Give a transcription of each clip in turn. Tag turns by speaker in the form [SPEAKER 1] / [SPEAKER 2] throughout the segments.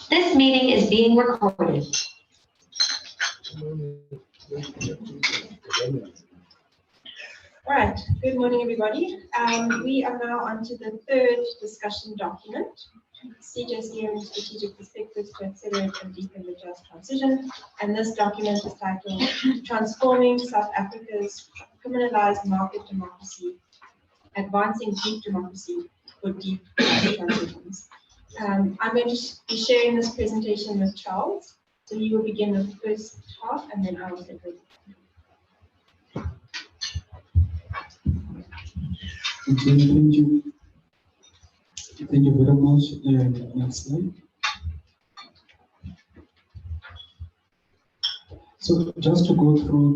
[SPEAKER 1] This meeting is being recorded.
[SPEAKER 2] All right, good morning, everybody. We are now on to the third discussion document, CJCM Strategic Perspectives to Accelerate and Deepen the Just Transition. And this document is titled Transforming South Africa's Criminalized Market Democracy, Advancing Deep Democracy for Deep Transitions. I'm going to be sharing this presentation with Charles. So he will begin the first half and then I will take over.
[SPEAKER 3] Okay, thank you. Thank you very much. Next slide. So just to go through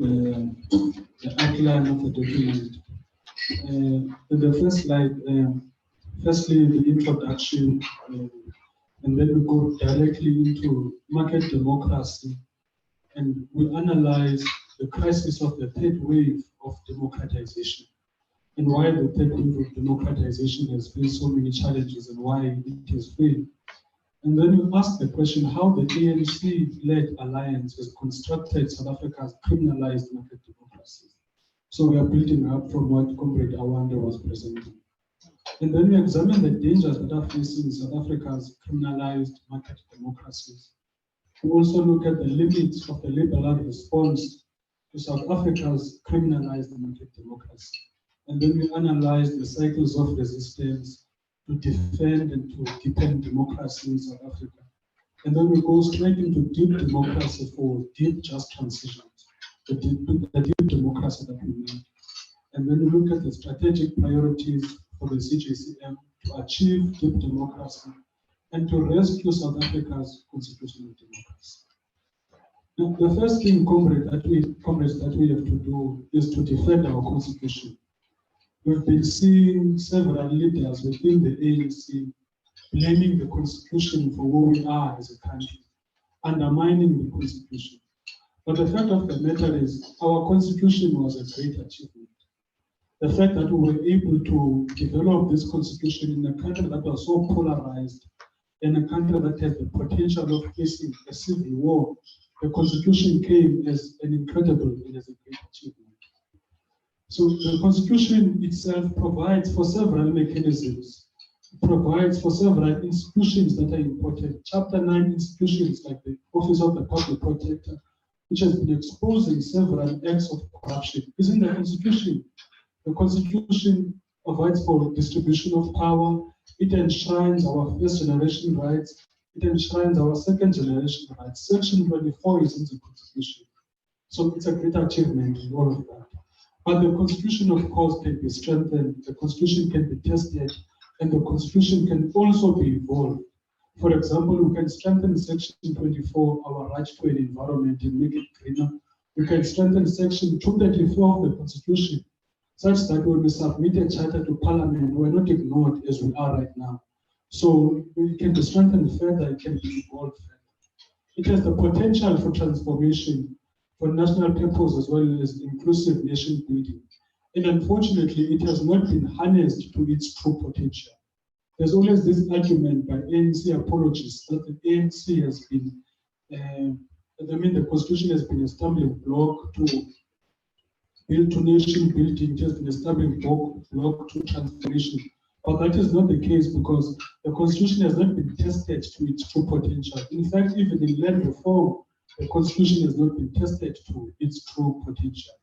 [SPEAKER 3] the outline of the document. In the first slide, firstly the introduction, and then we go directly into market democracy, and we analyze the crisis of the third wave of democratization, and why the third wave of democratization has faced so many challenges and why it has failed. And then we ask the question how the ANC-led alliance has constructed South Africa's criminalized market democracy. So we are building up from what Comrade Awanda was presenting. And then we examine the dangers that are facing South Africa's criminalized market democracies. We also look at the limits of the liberal response to South Africa's criminalized market democracy. And then we analyze the cycles of resistance to defend and to deepen democracy in South Africa. And then we go straight into deep democracy for deep just transitions, the deep democracy that we need. And then we look at the strategic priorities for the CJCM to achieve deep democracy and to rescue South Africa's constitutional democracy. Now, the first thing, comrades, that we have to do is to defend our constitution. We've been seeing several leaders within the ANC blaming the constitution for where we are as a country, undermining the constitution. But the fact of the matter is, our constitution was a great achievement. The fact that we were able to develop this constitution in a country that was so polarized, in a country that has the potential of facing a civil war, the constitution came as an incredible and as a great achievement. So the constitution itself provides for several mechanisms. It provides for several institutions that are important. Chapter 9 institutions like the Office of the Public Protector, which has been exposing several acts of corruption, is in the constitution. The constitution provides for distribution of power. It enshrines our first generation rights. It enshrines our second generation rights. Section 24 is in the constitution. So it's a great achievement in all of that. But the constitution, of course, can be strengthened, the constitution can be tested, and the constitution can also be evolved. For example, we can strengthen section 24, our right to an environment, and make it greener. We can strengthen section 234 of the constitution, such that when we submit a charter to parliament, we're not ignored as we are right now. So it can be strengthened further, it can be evolved further. It has the potential for transformation, for national purpose as well as inclusive nation building. And unfortunately, it has not been harnessed to its true potential. There's always this argument by ANC apologists that the ANC has been, the constitution has been a stumbling block to build to nation building, just been a stumbling block to transformation. But that is not the case because the constitution has not been tested to its true potential. In fact, even in land reform, the constitution has not been tested to its true potential.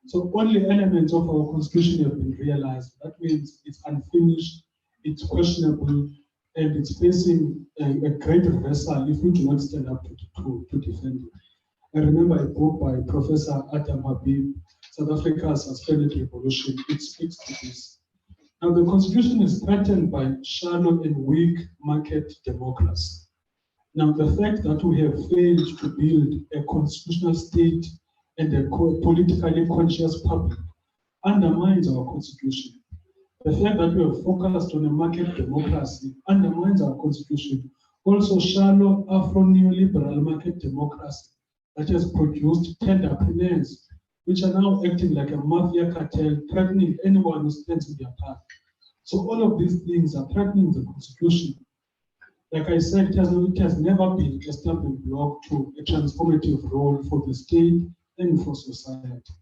[SPEAKER 3] So only elements of our constitution have been realized. That means it's unfinished, it's questionable, and it's facing a great reversal if we do not stand up to defend it. I remember a book by Professor Adam Habib, South Africa's Suspended Revolution. It speaks to this. Now, the constitution is threatened by shallow and weak market democracy. Now, the fact that we have failed to build a constitutional state and a politically conscious public undermines our constitution. The fact that we have focused on a market democracy undermines our constitution. Also, shallow Afro-neoliberal market democracy that has produced tenderpreneurs, which are now acting like a mafia cartel, threatening anyone who stands in their path. So all of these things are threatening the constitution. Like I said, it has never been a stumbling block to a transformative role for the state and for society.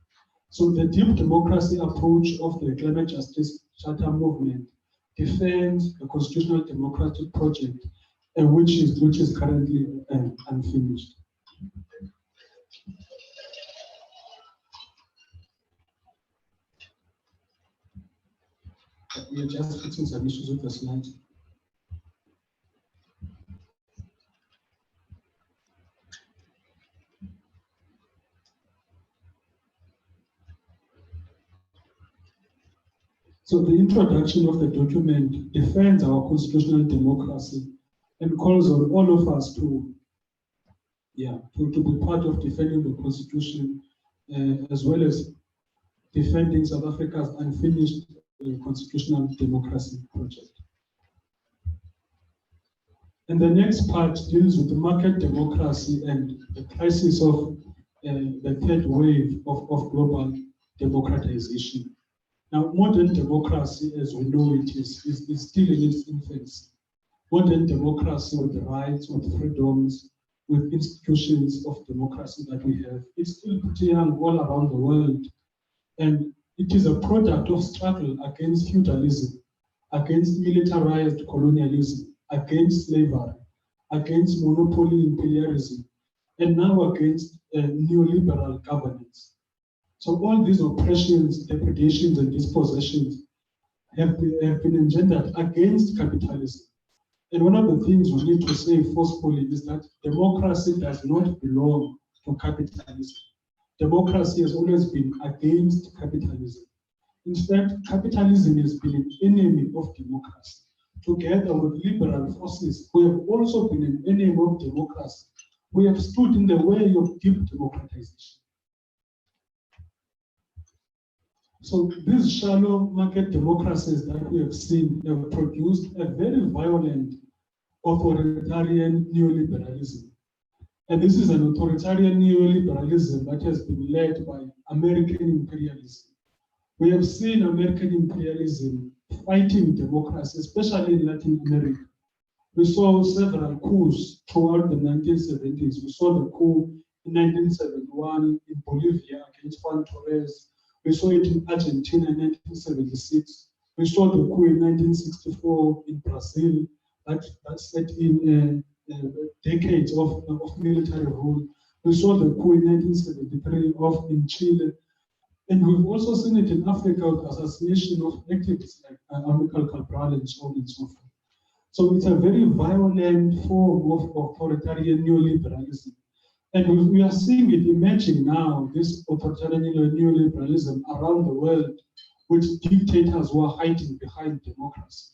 [SPEAKER 3] So the deep democracy approach of the climate justice charter movement defends the constitutional democratic project, which is currently unfinished. We are just fixing some issues with the slides. So the introduction of the document defends our constitutional democracy and calls on all of us to be part of defending the constitution, as well as defending South Africa's unfinished constitutional democracy project. And the next part deals with the market democracy and the crisis of the third wave of global democratization. Now, modern democracy, as we know it, is still in its infancy. Modern democracy with the rights, with freedoms, with institutions of democracy that we have, it's still pretty young all around the world. And it is a product of struggle against feudalism, against militarized colonialism, against slavery, against monopoly imperialism, and now against neoliberal governance. So all these oppressions, depredations, and dispossessions have been engendered against capitalism. And one of the things we need to say forcefully is that democracy does not belong to capitalism. Democracy has always been against capitalism. In fact, capitalism has been an enemy of democracy. Together with liberal forces who have also been an enemy of democracy, we have stood in the way of deep democratization. So these shallow market democracies that we have seen have produced a very violent authoritarian neoliberalism. And this is an authoritarian neoliberalism that has been led by American imperialism. We have seen American imperialism fighting democracy, especially in Latin America. We saw several coups throughout the 1970s. We saw the coup in 1971 in Bolivia against Juan Torres. We saw it in Argentina in 1976. We saw the coup in 1964 in Brazil that set in decades of military rule. We saw the coup in 1973 in Chile. And we've also seen it in Africa with assassination of activists like Amilcar Cabral and so on and so forth. So it's a very violent form of authoritarian neoliberalism. And we are seeing it emerging now, this authoritarian neoliberalism around the world, with dictators who are hiding behind democracy.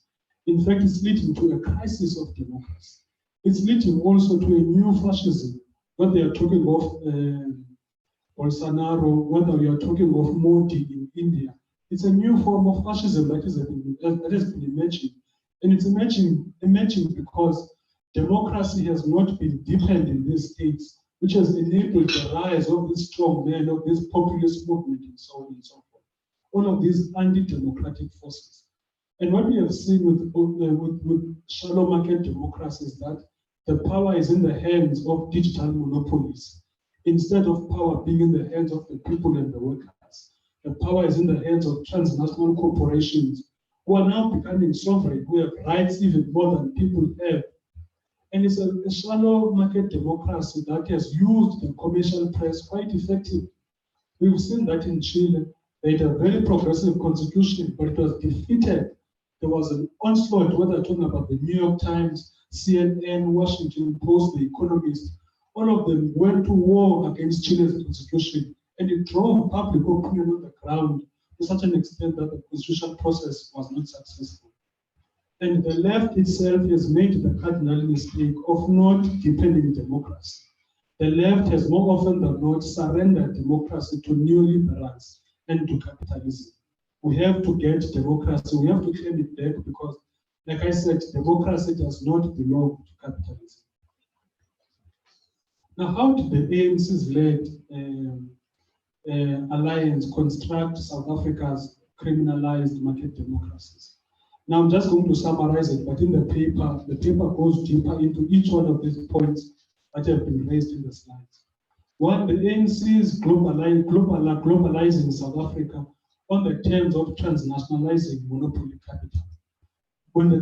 [SPEAKER 3] In fact, it's leading to a crisis of democracy. It's leading also to a new fascism, whether you're talking of Bolsonaro, whether we are talking of Modi in India. It's a new form of fascism that has been emerging. And it's emerging because democracy has not been deepened in these states, which has enabled the rise of this strong man, of this populist movement, and so on and so forth. All of these anti-democratic forces. And what we have seen with shallow market democracy is that the power is in the hands of digital monopolies, instead of power being in the hands of the people and the workers. The power is in the hands of transnational corporations who are now becoming sovereign, who have rights even more than people have. And it's a shallow market democracy that has used the commercial press quite effectively. We've seen that in Chile. They had a very progressive constitution, but it was defeated. There was an onslaught, whether talking about the New York Times, CNN, Washington Post, The Economist. All of them went to war against Chile's constitution, and it drove public opinion on the ground to such an extent that the constitutional process was not successful. And the left itself has made the cardinal mistake of not defending democracy. The left has more often than not surrendered democracy to neoliberals and to capitalism. We have to get democracy, we have to claim it back because, like I said, democracy does not belong to capitalism. Now, how did the ANC's led alliance construct South Africa's criminalized market democracies? Now I'm just going to summarize it, but in the paper goes deeper into each one of these points that have been raised in the slides. One, the ANC is globalizing South Africa on the terms of transnationalizing monopoly capital. By the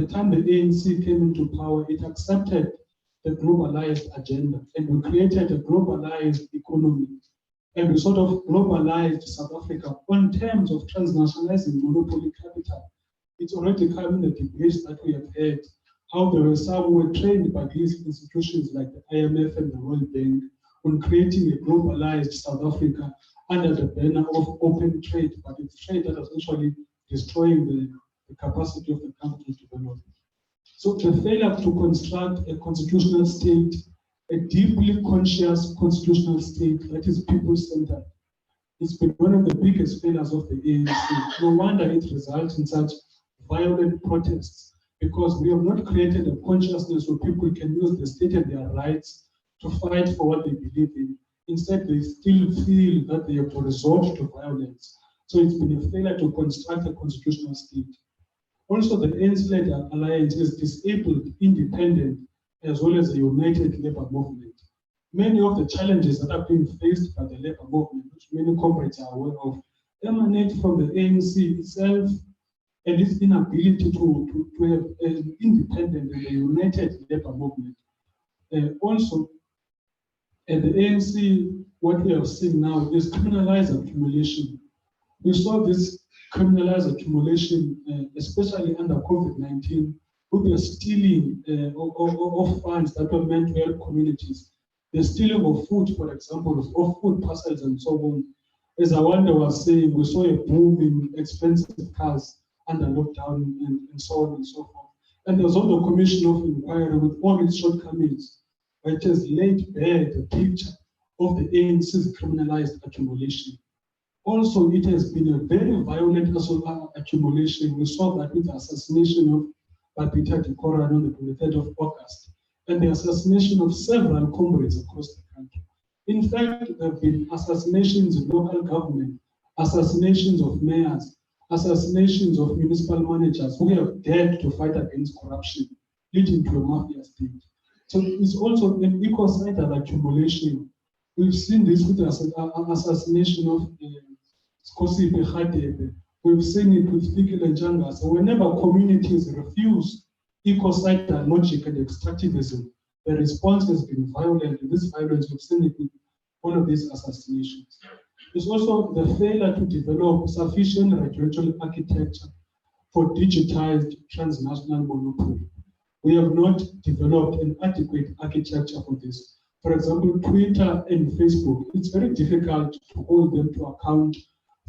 [SPEAKER 3] time the ANC came into power, it accepted the globalized agenda, and we created a globalized economy. And we sort of globalized South Africa on terms of transnationalizing monopoly capital. It's already come in the debates that we have had, how there were some who were trained by these institutions like the IMF and the World Bank on creating a globalized South Africa under the banner of open trade, but it's trade that is actually destroying the capacity of the country to develop. So the failure to construct a constitutional state, a deeply conscious constitutional state that is people-centered, it's been one of the biggest failures of the ANC. No wonder it results in such violent protests, because we have not created a consciousness where people can use the state and their rights to fight for what they believe in. Instead, they still feel that they have to resort to violence. So it's been a failure to construct a constitutional state. Also, the ANC-led alliance is disabled, independent, as well as a united labor movement. Many of the challenges that are being faced by the labor movement, which many comrades are aware of, emanate from the ANC itself and its inability to have an independent and a united labor movement. Also, at the ANC, what we have seen now is criminalized accumulation. We saw this criminalized accumulation, especially under COVID-19, with the stealing of funds that were meant to help communities. The stealing of food, for example, of food parcels and so on. As Awanda was saying, we saw a boom in expensive cars under lockdown and so on and so forth. And there's also a commission of inquiry with all its shortcomings, which has laid bare the picture of the ANC's criminalized accumulation. Also, it has been a very violent accumulation. We saw that with the assassination of Babita Dekoran on the 23rd of August, and the assassination of several comrades across the country. In fact, there have been assassinations in local government, assassinations of mayors, assassinations of municipal managers who have dared to fight against corruption, leading to a mafia state. So it's also an ecocidal accumulation. We've seen this with the assassination of Skosipe Khatebe. We've seen it with Fikile Njanga. So whenever communities refuse ecocidal logic and extractivism, the response has been violent. And this violence, we've seen it with one of these assassinations. There's also the failure to develop sufficient regulatory architecture for digitized transnational monopoly. We have not developed an adequate architecture for this. For example, Twitter and Facebook, it's very difficult to hold them to account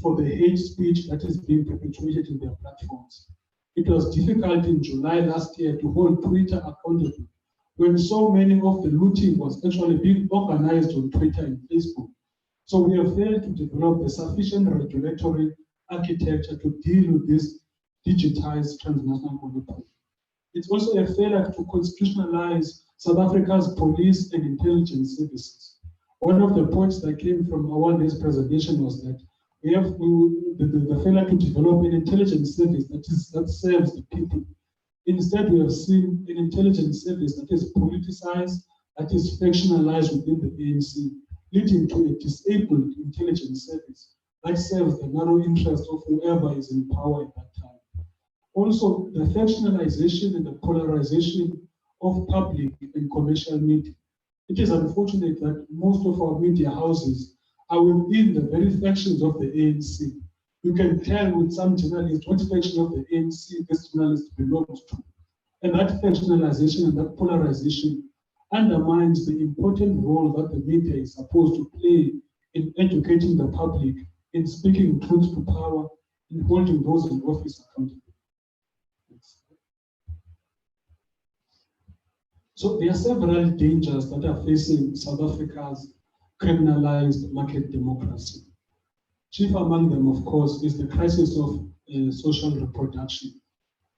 [SPEAKER 3] for the hate speech that is being perpetuated in their platforms. It was difficult in July last year to hold Twitter accountable when so many of the looting was actually being organized on Twitter and Facebook. So we have failed to develop a sufficient regulatory architecture to deal with this digitized transnational monopoly. It's also a failure to constitutionalize South Africa's police and intelligence services. One of the points that came from our day's presentation was that we have the failure to develop an intelligence service that serves the people. Instead, we have seen an intelligence service that is politicized, that is factionalized within the ANC, leading to a disabled intelligence service that serves the narrow interest of whoever is in power at that time. Also, the factionalization and the polarization of public and commercial media. It is unfortunate that most of our media houses are within the very factions of the ANC. You can tell with some journalists what faction of the ANC this journalist belongs to. And that factionalization and that polarization undermines the important role that the media is supposed to play in educating the public, in speaking truth to power, in holding those in office accountable. So there are several dangers that are facing South Africa's criminalized market democracy. Chief among them, of course, is the crisis of social reproduction,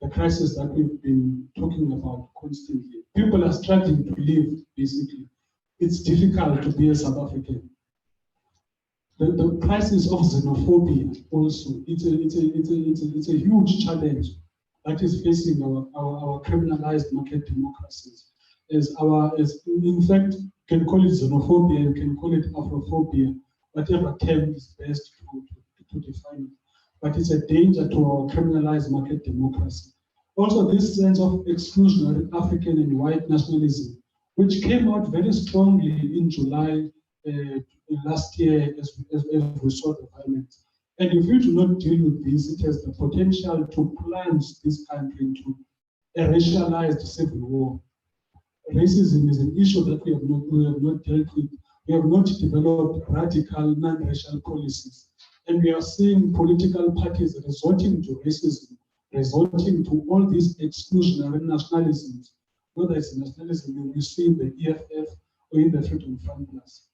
[SPEAKER 3] the crisis that we've been talking about constantly. People are struggling to live, basically. It's difficult to be a South African. The crisis of xenophobia also, it's a huge challenge that is facing our criminalized market democracies. Is in fact, can call it xenophobia, you can call it Afrophobia, whatever term is best to define it. But it's a danger to our criminalized market democracy. Also, this sense of exclusionary African and white nationalism, which came out very strongly in July last year as we saw the violence. And if we do not deal with this, it has the potential to plunge this country into a racialized civil war. Racism is an issue that we have not dealt with. We have not developed radical non-racial policies. And we are seeing political parties resorting to racism, resorting to all these exclusionary nationalisms, whether it's nationalism we see in the EFF or in the Freedom Front Plus.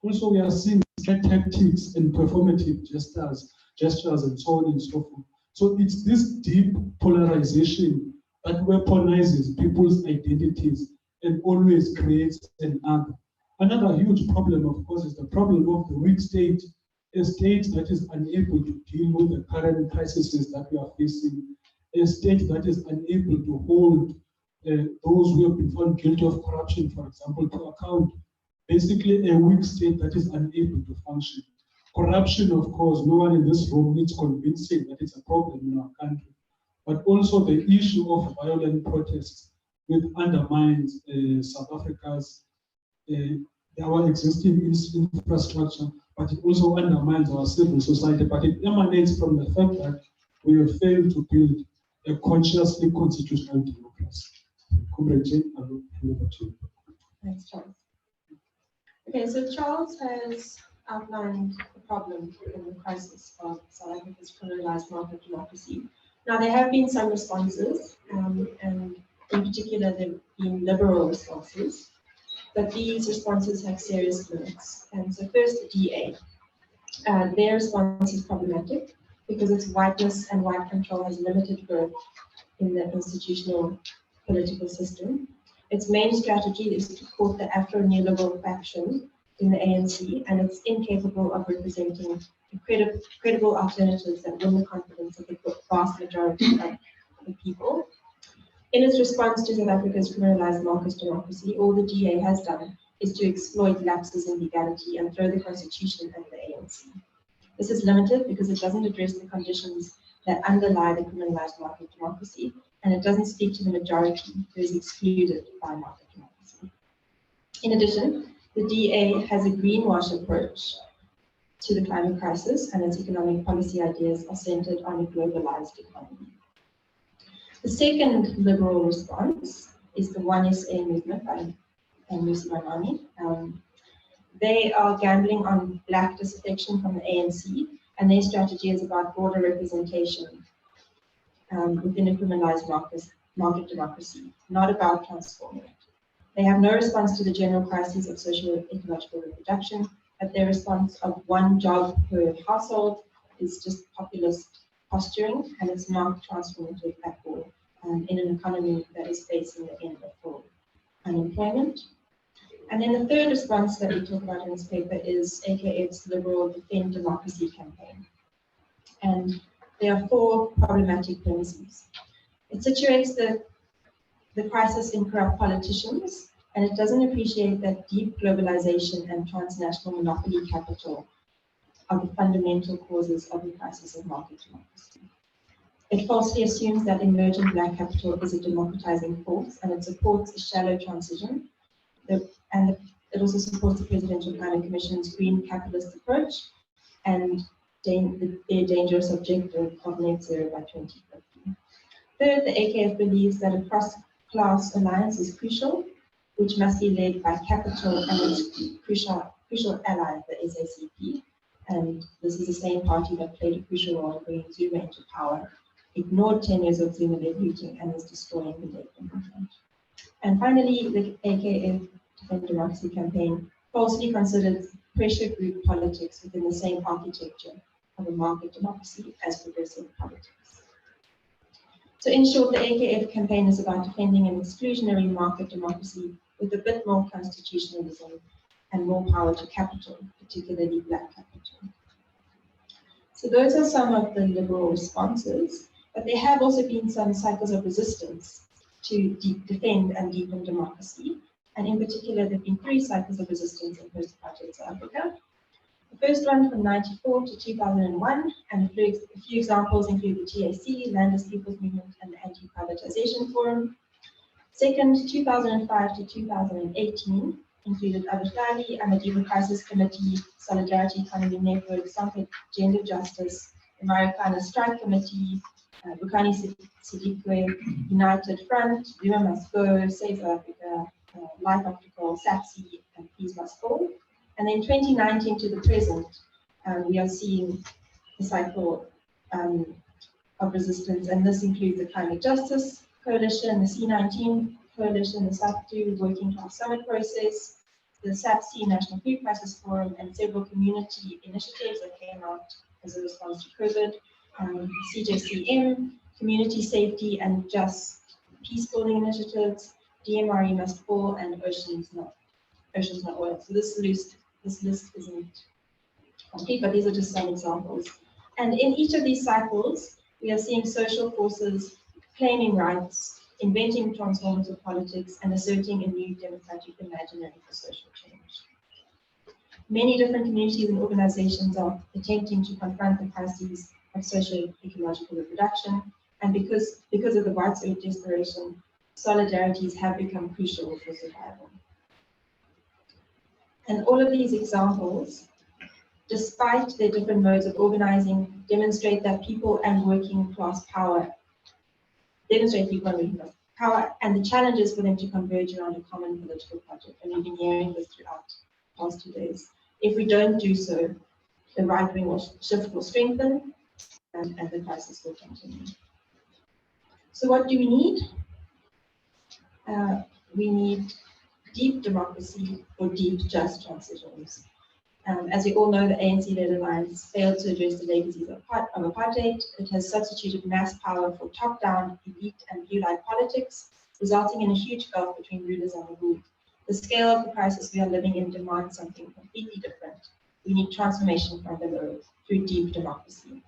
[SPEAKER 3] Also, we are seeing tactics and performative gestures and so on and so forth. So it's this deep polarization that weaponizes people's identities and always creates an other. Another huge problem, of course, is the problem of the weak state, a state that is unable to deal with the current crises that we are facing, a state that is unable to hold those who have been found guilty of corruption, for example, to account. Basically, a weak state that is unable to function. Corruption, of course, no one in this room needs convincing that it's a problem in our country, but also the issue of violent protests, which undermines South Africa's our existing infrastructure, but it also undermines our civil society. But it emanates from the fact that we have failed to build a consciously constitutional democracy. Comrade Jane, I will hand over to you.
[SPEAKER 2] Thanks, Charles. Okay, so Charles has outlined the problem in the crisis of South Africa's criminalized market democracy. Now, there have been some responses, and in particular, there have been liberal responses, but these responses have serious limits. And so first, the DA. Their response is problematic because its whiteness and white control has limited growth in the institutional political system. Its main strategy is to court the Afro-neoliberal faction in the ANC, and it's incapable of representing credible alternatives that win the confidence of the vast majority of the people. In its response to South Africa's criminalized market democracy, all the DA has done is to exploit lapses in legality and throw the constitution at the ANC. This is limited because it doesn't address the conditions that underlie the criminalized market democracy, and it doesn't speak to the majority who is excluded by market democracy. In addition, the DA has a greenwash approach to the climate crisis, and its economic policy ideas are centered on a globalized economy. The second liberal response is the One SA movement by Lucy Manani. They are gambling on black disaffection from the ANC, and their strategy is about broader representation within a criminalized market democracy, not about transforming it. They have no response to the general crises of socio-ecological reproduction, but their response of one job per household is just populist posturing, and it's not transformative at all in an economy that is facing the end of full unemployment. And then the third response that we talk about in this paper is AKF's Liberal Defend Democracy campaign. And there are four problematic premises. It situates the crisis in corrupt politicians, and it doesn't appreciate that deep globalization and transnational monopoly capital are the fundamental causes of the crisis of market democracy. It falsely assumes that emerging black capital is a democratizing force, and it supports a shallow transition. And it also supports the Presidential Planning Commission's green capitalist approach and their dangerous objective of net zero by 2050. Third, the AKF believes that a cross-class alliance is crucial, which must be led by capital and its crucial ally, the SACP. And this is the same party that played a crucial role in bringing Zuma into power, ignored 10 years of Zuma-led looting, and is destroying the data movement. And finally, the AKF Defend Democracy campaign falsely considers pressure group politics within the same architecture of a market democracy as progressive politics. So in short, the AKF campaign is about defending an exclusionary market democracy with a bit more constitutionalism and more power to capital, particularly black capital. So those are some of the liberal responses. But there have also been some cycles of resistance to defend and deepen democracy. And in particular, there have been 3 cycles of resistance in post-apartheid South Africa. The first one from 1994 to 2001, and a few examples include the TAC, Landless People's Movement, and the Anti-Privatization Forum. Second, 2005 to 2018, included Abuhlali, Amadiba Crisis Committee, Solidarity Economy Network, Sampa Gender Justice, the Marikana Strike Committee, Bukani Sidikwe, United Front, Zuma Must Go, Save South Africa, Life Optical, SAPSI, and Peace Must Fall. And then 2019 to the present, we are seeing the cycle of resistance, and this includes the Climate Justice Coalition, the C19 Coalition, the SAPTU Working Class Summit Process, the SAPC National Food Crisis Forum, and several community initiatives that came out as a response to COVID, CJCM, Community Safety and Just Peace Building Initiatives, DMRE Must Fall, and Oceans Not Oil. So this list isn't complete, but these are just some examples. And in each of these cycles, we are seeing social forces claiming rights, inventing transformative politics, and asserting a new democratic imaginary for social change. Many different communities and organizations are attempting to confront the crises of social ecological reproduction, and because of the widespread desperation, solidarities have become crucial for survival. And all of these examples, despite their different modes of organizing, demonstrate people and working class power and the challenges for them to converge around a common political project. And we've been hearing this throughout the past 2 days. If we don't do so, the right wing shift will strengthen and the crisis will continue. So what do we need? We need deep democracy or deep just transitions. As we all know, the ANC-led alliance failed to address the legacies of apartheid. It has substituted mass power for top-down, elite, and blue-light politics, resulting in a huge gulf between rulers and the ruled. The scale of the crisis we are living in demands something completely different. We need transformation from below through deep democracy.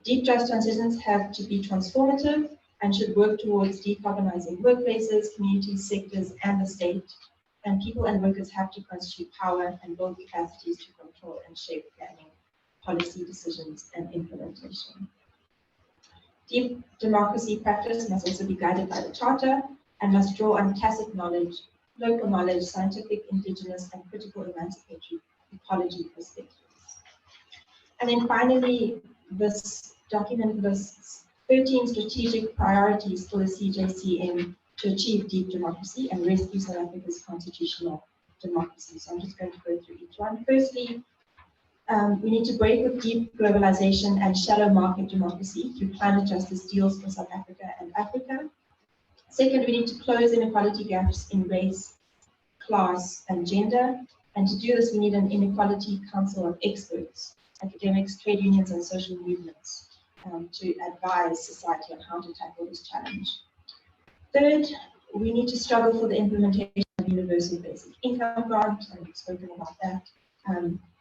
[SPEAKER 2] Deep just transitions have to be transformative and should work towards decarbonizing workplaces, communities, sectors, and the state. And people and workers have to constitute power and build capacities to control and shape planning, policy decisions, and implementation. Deep democracy practice must also be guided by the Charter and must draw on tacit knowledge, local knowledge, scientific, indigenous, and critical emancipatory ecology perspectives. And then finally, this document lists 13 strategic priorities for the CJCM to achieve deep democracy and rescue South Africa's constitutional democracy. So I'm just going to go through each one. Firstly, we need to break with deep globalization and shallow market democracy through climate justice deals for South Africa and Africa. Second, we need to close inequality gaps in race, class, and gender. And to do this, we need an inequality council of experts, academics, trade unions, and social movements to advise society on how to tackle this challenge. Third, we need to struggle for the implementation of universal basic income grant, and we've spoken about that.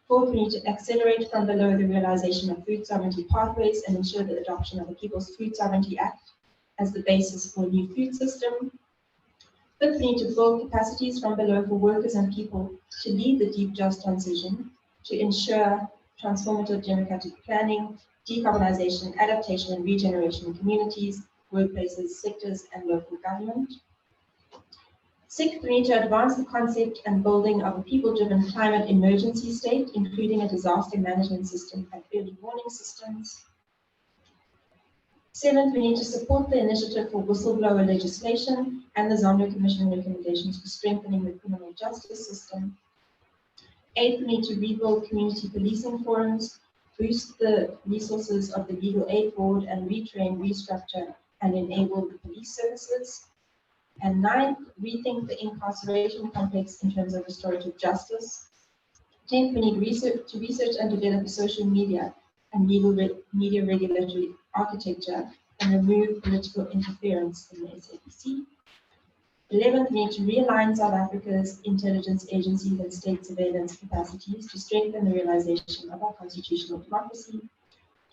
[SPEAKER 2] Fourth, we need to accelerate from below the realization of food sovereignty pathways and ensure the adoption of the People's Food Sovereignty Act as the basis for a new food system. Fifth, we need to build capacities from below for workers and people to lead the deep just transition, to ensure transformative democratic planning, decarbonization, adaptation, and regeneration in communities, workplaces, sectors, and local government. Sixth, we need to advance the concept and building of a people-driven climate emergency state, including a disaster management system and early warning systems. Seventh, we need to support the initiative for whistleblower legislation and the Zondo Commission recommendations for strengthening the criminal justice system. Eighth, we need to rebuild community policing forums, boost the resources of the Legal Aid Board, and retrain, restructure, and enable the police services. And ninth, rethink the incarceration complex in terms of restorative justice. 10th, we need to research and develop a social media and media regulatory architecture and remove political interference in the SABC. 11th, we need to realign South Africa's intelligence agencies and state surveillance capacities to strengthen the realization of our constitutional democracy.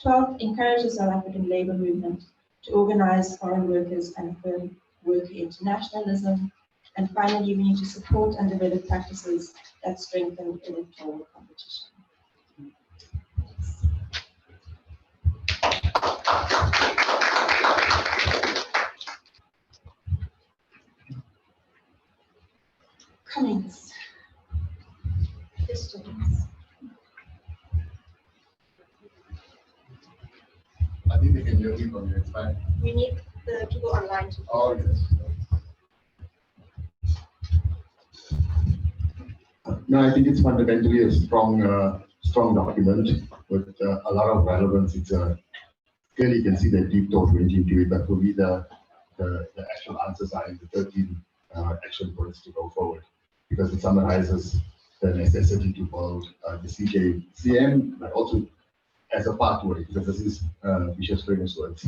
[SPEAKER 2] 12th, encourage the South African labour movement to organize foreign workers and firm worker internationalism. And finally, we need to support and develop practices that strengthen electoral competition. Comments? Questions?
[SPEAKER 4] I think they can hear me from you, it's fine.
[SPEAKER 2] We need the people online to.
[SPEAKER 4] Oh, yes. No, I think it's fundamentally a strong document with a lot of relevance. It's clearly you can see that deep thought went into it, but for me the actual answers are in the 13 action points to go forward, because it summarizes the necessity to build the CJCM, but also as a pathway, because this is Bishop's famous words.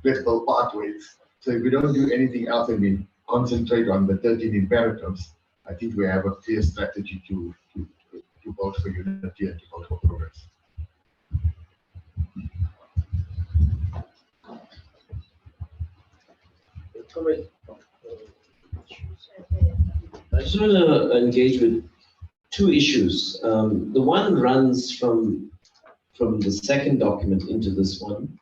[SPEAKER 4] Let's build pathways. So if we don't do anything else and we concentrate on the 13 imperatives, I think we have a clear strategy to vote for unity and to vote for progress.
[SPEAKER 5] I just want to engage with two issues. The one runs from the second document into this one,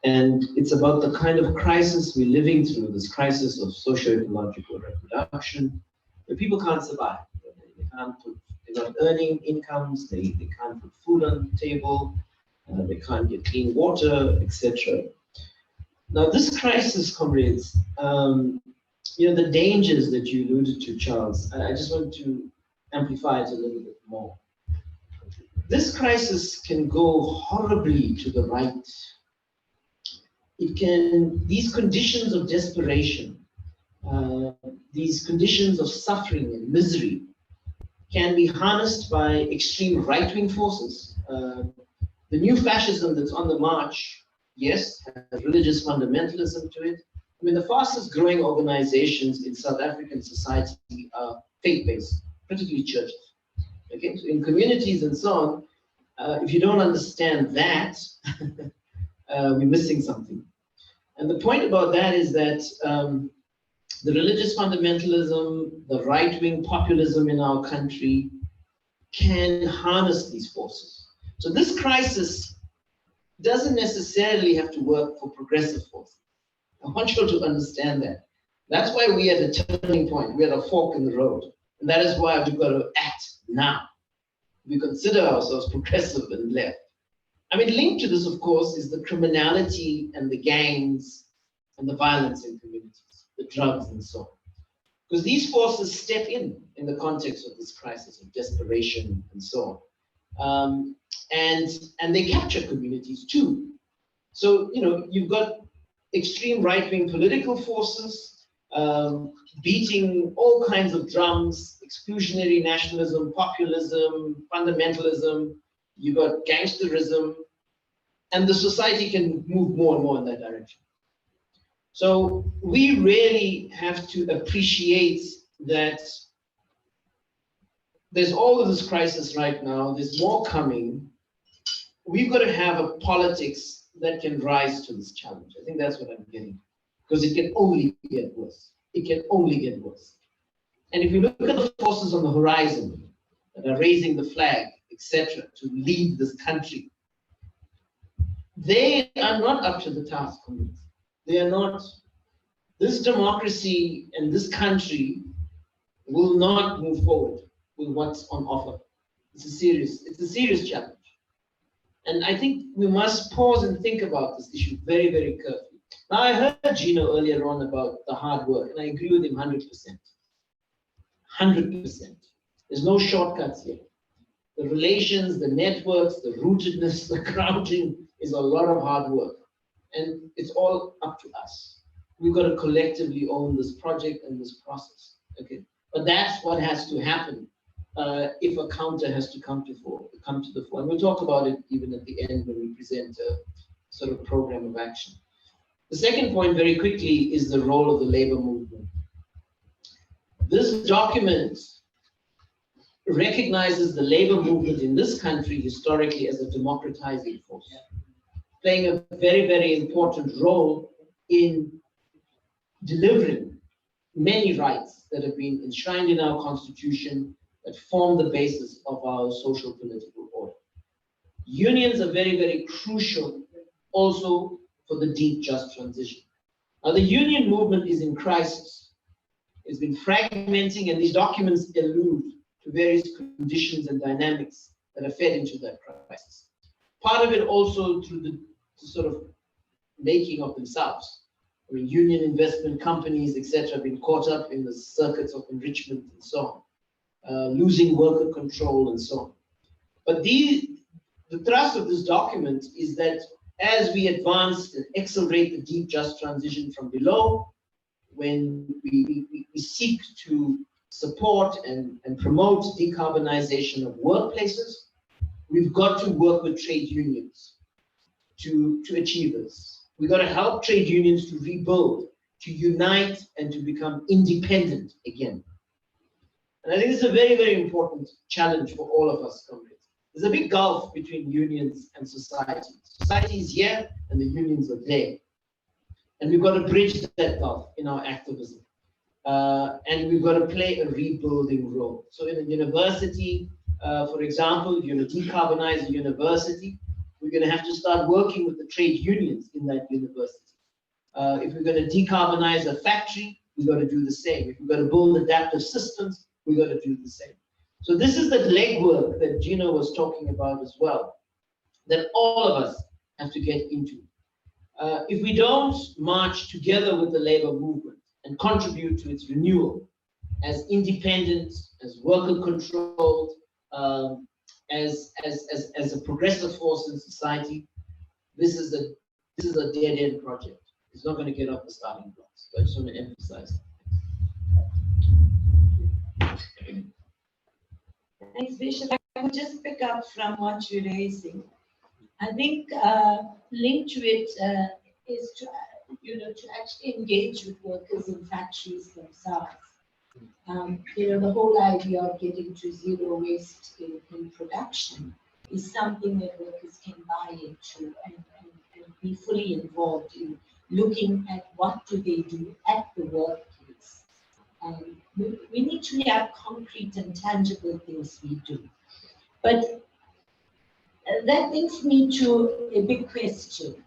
[SPEAKER 5] and it's about the kind of crisis we're living through, this crisis of socio-ecological reproduction, where people can't survive. They're not earning incomes, they can't put food on the table, they can't get clean water, etc. Now this crisis, comrades, the dangers that you alluded to, Charles, I just want to amplify it a little bit more. This crisis can go horribly to the right. These conditions of desperation, these conditions of suffering and misery can be harnessed by extreme right-wing forces. The new fascism that's on the march, yes, has religious fundamentalism to it. I mean, the fastest growing organizations in South African society are faith-based, particularly churches. Okay, so in communities and so on, if you don't understand that, we're missing something. And the point about that is that the religious fundamentalism, the right-wing populism in our country can harness these forces. So this crisis doesn't necessarily have to work for progressive forces. I want you to understand that. That's why we're at a turning point. We're at a fork in the road. And that is why we've got to act now. We consider ourselves progressive and left. I mean, linked to this, of course, is the criminality and the gangs and the violence in communities, the drugs and so on. Because these forces step in the context of this crisis of desperation and so on. And they capture communities too. So, you've got extreme right-wing political forces beating all kinds of drums, exclusionary nationalism, populism, fundamentalism, you've got gangsterism, and the society can move more and more in that direction. So we really have to appreciate that there's all of this crisis right now, there's more coming. We've got to have a politics that can rise to this challenge. I think that's what I'm getting, because it can only get worse. It can only get worse. And if you look at the forces on the horizon that are raising the flag, etc., to lead this country, they are not up to the task. They are not. This democracy and this country will not move forward with what's on offer. It's a serious challenge. And I think we must pause and think about this issue very, very carefully. Now, I heard Gino earlier on about the hard work, and I agree with him 100%. 100%. There's no shortcuts here. The relations, the networks, the rootedness, the grounding is a lot of hard work. And it's all up to us. We've got to collectively own this project and this process. Okay, but that's what has to happen if a counter has to come to the fore. And we'll talk about it even at the end when we present a sort of program of action. The second point, very quickly, is the role of the labor movement. This document recognizes the labor movement in this country historically as a democratizing force. playing a very, very important role in delivering many rights that have been enshrined in our constitution that form the basis of our social political order. Unions are very, very crucial also for the deep, just transition. Now, the union movement is in crisis. It's been fragmenting, and these documents allude to various conditions and dynamics that are fed into that crisis. Part of it also through the sort of making of themselves. I mean, union investment companies, etc., have been caught up in the circuits of enrichment and so on, losing worker control and so on. But the thrust of this document is that as we advance and accelerate the deep, just transition from below, when we seek to support and promote decarbonization of workplaces, we've got to work with trade unions to achieve this. We've got to help trade unions to rebuild, to unite, and to become independent again. And I think this is a very, very important challenge for all of us, comrades. There's a big gulf between unions and society. Society is here and the unions are there. And we've got to bridge that gulf in our activism. And we've got to play a rebuilding role. So in a university, for example, if you're going to decarbonize a university, we're going to have to start working with the trade unions in that university. If we're going to decarbonize a factory, we've got to do the same. If we're going to build adaptive systems, we've got to do the same. So this is the legwork that Gino was talking about as well, that all of us have to get into. If we don't march together with the labor movement and contribute to its renewal as independent, as worker controlled, as a progressive force in society, this is a dead-end project. It's not going to get off the starting blocks. So I just want to emphasize that.
[SPEAKER 6] Thanks, Bishop. I would just pick up from what you're raising. I think linked to it is to actually engage with workers in factories themselves. The whole idea of getting to zero waste in production is something that workers can buy into and be fully involved in looking at what do they do at the workplace. We need to have concrete and tangible things we do. But that brings me to a big question.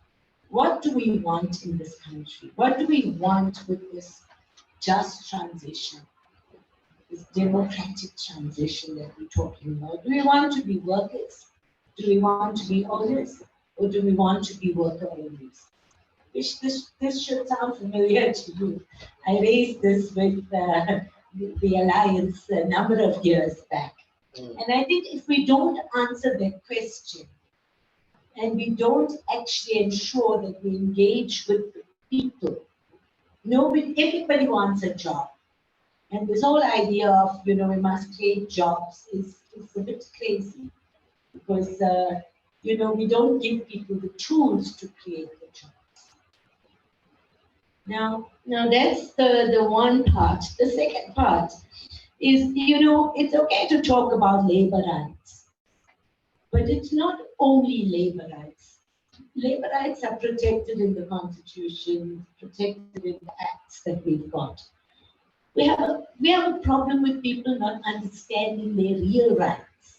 [SPEAKER 6] What do we want in this country? What do we want with this just transition? This democratic transition that we're talking about. Do we want to be workers? Do we want to be owners? Or do we want to be worker owners? This should sound familiar to you. I raised this with the Alliance a number of years back. And I think if we don't answer that question, and we don't actually ensure that we engage with the people, everybody wants a job. And this whole idea of, we must create jobs is a bit crazy because, we don't give people the tools to create the jobs. Now that's the one part. The second part is, it's okay to talk about labor rights, but it's not only labor rights. Labor rights are protected in the Constitution, protected in the acts that we've got. We have a problem with people not understanding their real rights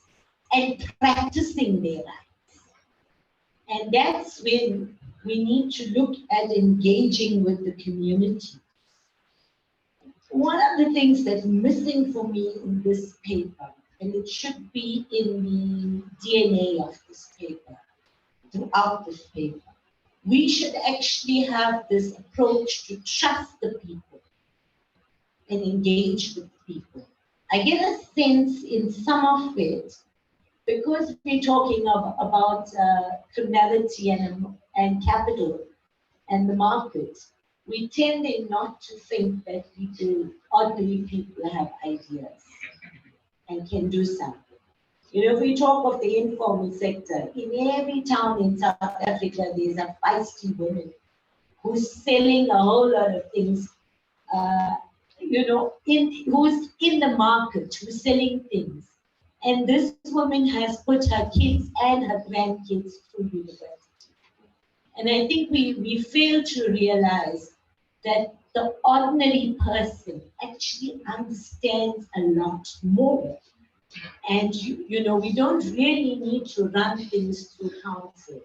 [SPEAKER 6] and practicing their rights. And that's when we need to look at engaging with the community. One of the things that's missing for me in this paper, and it should be in the DNA of this paper, throughout this paper, we should actually have this approach to trust the people and engage with the people. I get a sense in some of it, because we're talking about criminality and capital and the market, we tend not to think that ordinary people have ideas and can do something. If we talk of the informal sector, in every town in South Africa, there's a feisty woman who's selling a whole lot of things, who's in the market, who's selling things. And this woman has put her kids and her grandkids through university. And I think we fail to realize that the ordinary person actually understands a lot more. And you know, we don't really need to run things through councils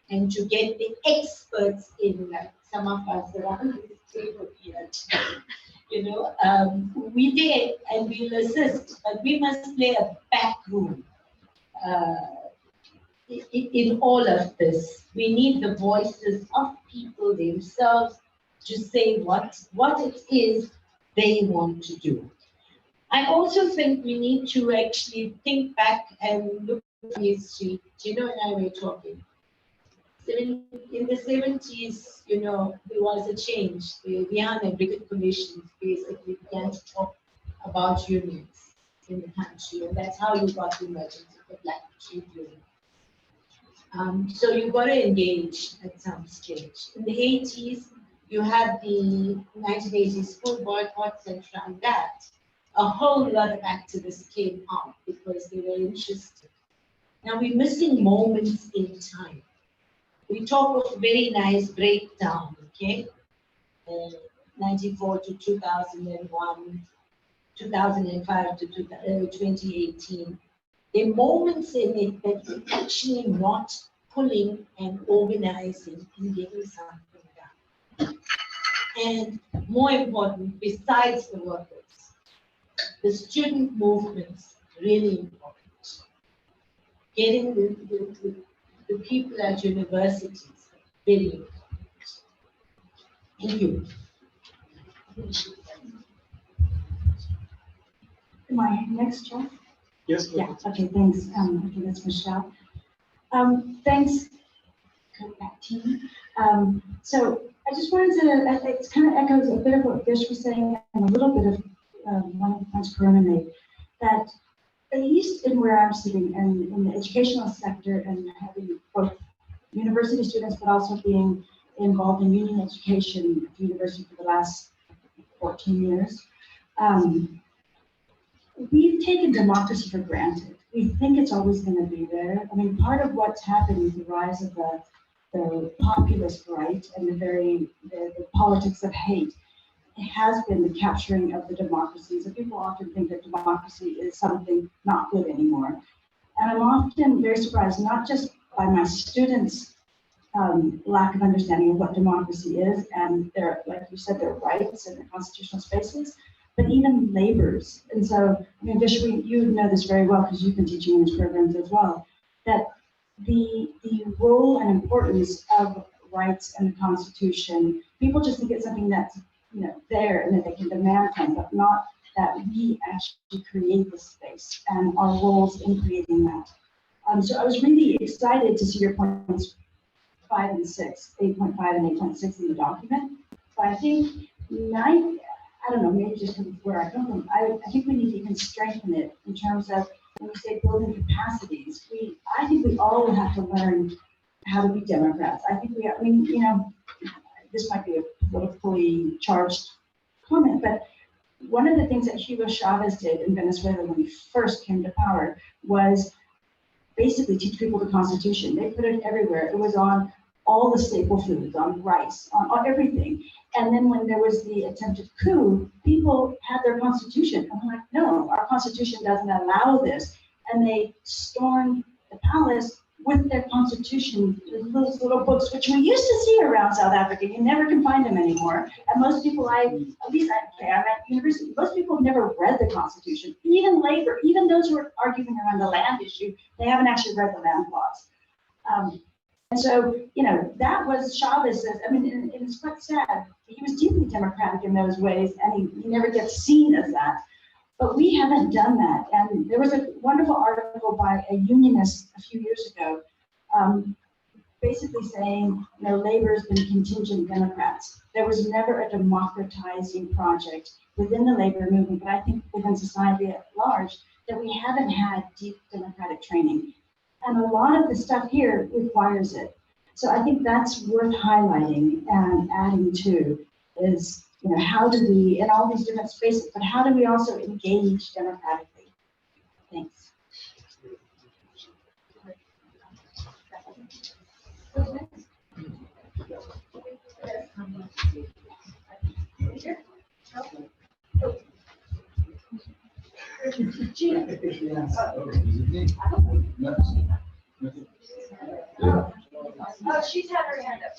[SPEAKER 6] and to get the experts in, like some of us around this table here. You know, we did and we'll assist, but we must play a back room in all of this. We need the voices of people themselves to say what it is they want to do. I also think we need to actually think back and look at history. Gino and I were talking. In the 70s, you know, there was a change. The Vienna and Brigade Commissions basically began to talk about unions in the country, and that's how you got the emergence of the Black Trade Union. So you've got to engage at some stage. In the 80s, you had the 1980 school boycotts, and from that, a whole lot of activists came out because they were interested. Now we're missing moments in time. We talk of very nice breakdown, okay? 94 to 2001, 2005 to 2018. There are moments in it that you're actually not pulling and organizing and getting something done. And more important, besides the workers, the student movement's really important. Getting the people at universities, very important. Thank you.
[SPEAKER 7] Am I next, Jeff?
[SPEAKER 3] Yes.
[SPEAKER 7] Yeah, okay, thanks. I think that's Michelle. Thanks, team. So I just wanted to, it kind of echoes a bit of what Vish was saying and a little bit of one of the points Corona made, that at least in where I'm sitting and in the educational sector and having both university students, but also being involved in union education at the university for the last 14 years, we've taken democracy for granted. We think it's always going to be there. I mean, part of what's happened with the rise of the populist right and the politics of hate, it has been the capturing of the democracy. So people often think that democracy is something not good anymore. And I'm often very surprised, not just by my students' lack of understanding of what democracy is and their, like you said, their rights and their constitutional spaces, but even labor's. And so, I mean, Vish, you know this very well because you've been teaching in these programs as well, that the role and importance of rights and the Constitution, people just think it's something that's, you know, there and that they can demand from, but not that we actually create the space and our roles in creating that. So I was really excited to see your points 5 and 6, 8.5 and 8.6 in the document. But I think I don't know, maybe just where I come from, I think we need to even strengthen it in terms of when we say building capacities. I think we all would have to learn how to be Democrats. I mean, you know, this might be a politically charged comment, but one of the things that Hugo Chavez did in Venezuela when he first came to power was basically teach people the Constitution. They put it everywhere. It was on all the staple foods, on rice, on everything. And then when there was the attempted coup, people had their Constitution. I'm like, no, our Constitution doesn't allow this. And they stormed the palace with their Constitution, those little books, which we used to see around South Africa. You never can find them anymore. And most people, I'm at university, most people have never read the Constitution. Even labor, even those who are arguing around the land issue, they haven't actually read the land clause. And so, you know, that was Chavez's, I mean, and it's quite sad. He was deeply democratic in those ways, and he never gets seen as that. But we haven't done that. And there was a wonderful article by a unionist a few years ago, basically saying, you know, labor has been contingent Democrats. There was never a democratizing project within the labor movement, but I think within society at large, that we haven't had deep democratic training. And a lot of the stuff here requires it. So I think that's worth highlighting and adding to is, you know, how do we, in all these different spaces, but how do we also engage democratically? Thanks.
[SPEAKER 8] Oh, she's had her hand up.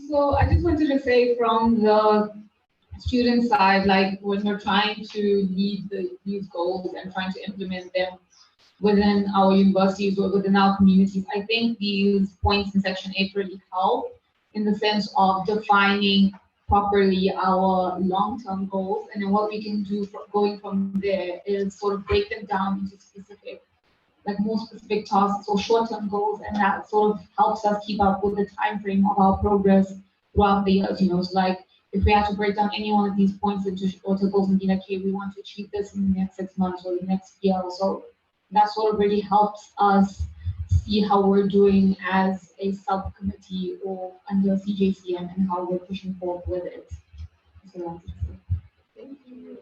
[SPEAKER 9] So I just wanted to say from the student side, like when we're trying to lead these goals and trying to implement them within our universities or within our communities, I think these points in Section 8 really help in the sense of defining properly our long-term goals, and then what we can do for going from there is sort of break them down into specific, like more specific tasks or short-term goals, and that sort of helps us keep up with the time frame of our progress throughout the years. You know, it's like if we have to break down any one of these points into shorter goals and be like, okay, we want to achieve this in the next 6 months or the next year or so, that sort of really helps us see how we're doing as a subcommittee or under CJCM and how we're pushing forward with it. So that's it. Thank you.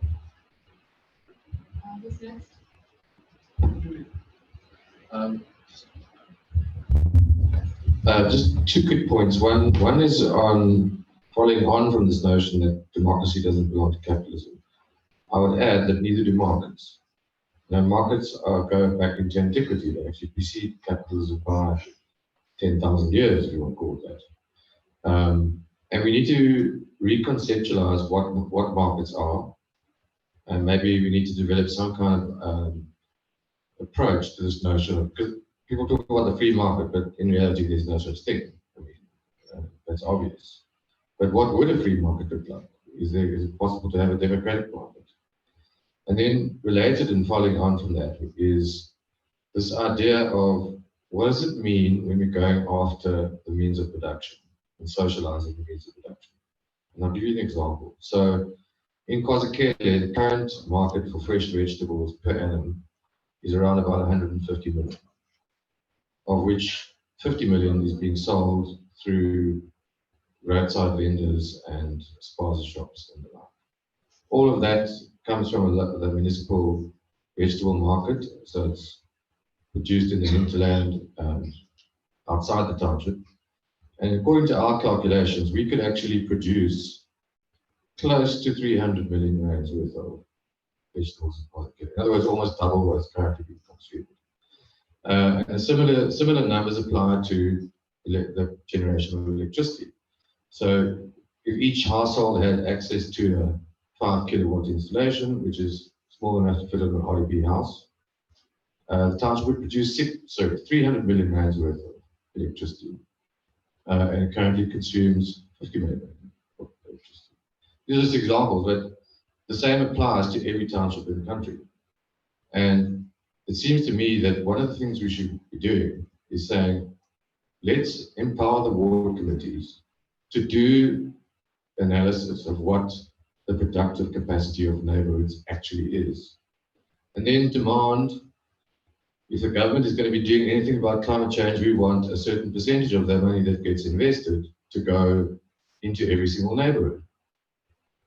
[SPEAKER 9] Who's next?
[SPEAKER 10] Just two quick points. One is on following on from this notion that democracy doesn't belong to capitalism. I would add that neither do markets. Now, markets go back into antiquity. They actually precede capitalism by 10,000 years, if you want to call it that. And we need to reconceptualize what markets are, and maybe we need to develop some kind of approach to this notion of, because people talk about the free market, but in reality, there's no such thing. I mean, that's obvious. But what would a free market look like? Is it possible to have a democratic market? And then related and following on from that is this idea of what does it mean when we're going after the means of production and socializing the means of production? And I'll give you an example. So in KwaZulu, the current market for fresh vegetables per annum is around about 150 million, of which 50 million is being sold through roadside vendors and spaza shops and the like. All of that comes from the municipal vegetable market, so it's produced in the hinterland outside the township. And according to our calculations, we could actually produce close to 300 million rands worth of vegetables in KwaZulu. In other words, almost double what's currently being consumed. And similar numbers apply to the generation of electricity. So if each household had access to a 5 kilowatt installation, which is small enough to fit in an RDP house, the township would produce 300 million rands worth of electricity, and it currently consumes 50 million of electricity. These are just examples, but the same applies to every township in the country. And it seems to me that one of the things we should be doing is saying, let's empower the ward committees to do analysis of what the productive capacity of neighborhoods actually is. And then demand, if the government is going to be doing anything about climate change, we want a certain percentage of that money that gets invested to go into every single neighborhood.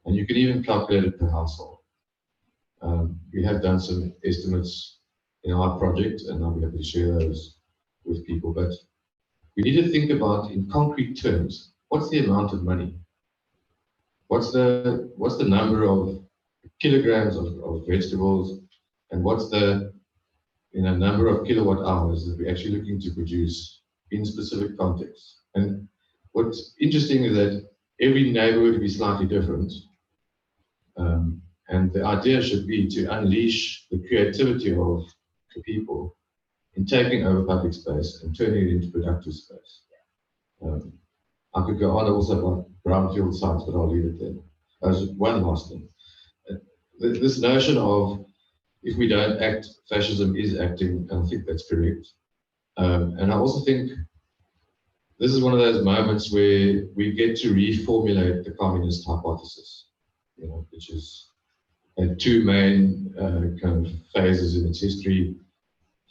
[SPEAKER 10] And you can even calculate it per household. We have done some estimates in our project, and I'll be happy to share those with people. But we need to think about, in concrete terms, what's the amount of money? What's the number of kilograms of vegetables, and what's the number of kilowatt hours that we're actually looking to produce in specific contexts? And what's interesting is that every neighborhood will be slightly different. And the idea should be to unleash the creativity of the people in taking over public space and turning it into productive space. I could go on also about brownfield sites, but I'll leave it there. There's one last thing. This notion of if we don't act, fascism is acting, and I think that's correct. And I also think this is one of those moments where we get to reformulate the communist hypothesis, which is had two main kind of phases in its history.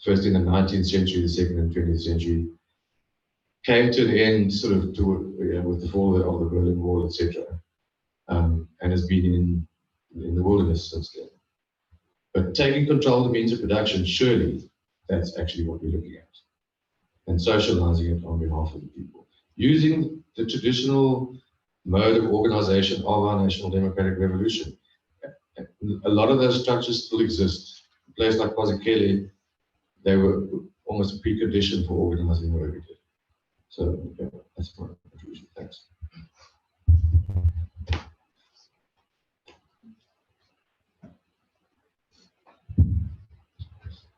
[SPEAKER 10] First in the 19th century, the second in the 20th century. came to an end sort of with the fall of the Berlin Wall, etc., and has been in the wilderness since then. But taking control of the means of production, surely that's actually what we're looking at, and socializing it on behalf of the people, using the traditional mode of organization of our national democratic revolution. A lot of those structures still exist. A place like Kwazikele, they were almost a precondition for organizing what we did. So yeah, that's my contribution. Thanks.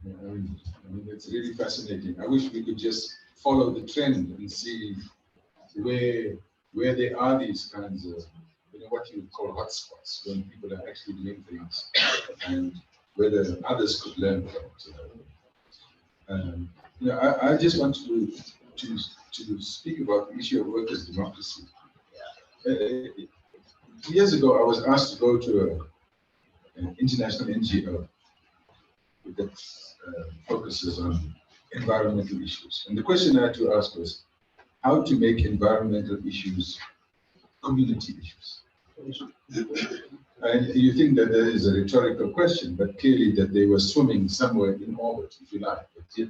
[SPEAKER 11] Yeah, I mean, it's really fascinating. I wish we could just follow the trend and see where there are these kinds of, what you would call hotspots, when people are actually doing things, and whether others could learn from it. I just want to speak about the issue of workers' democracy. Years ago, I was asked to go to an international NGO that focuses on environmental issues. And the question I had to ask was how to make environmental issues community issues. And you think that that is a rhetorical question, but clearly that they were swimming somewhere in orbit, if you like, but yet,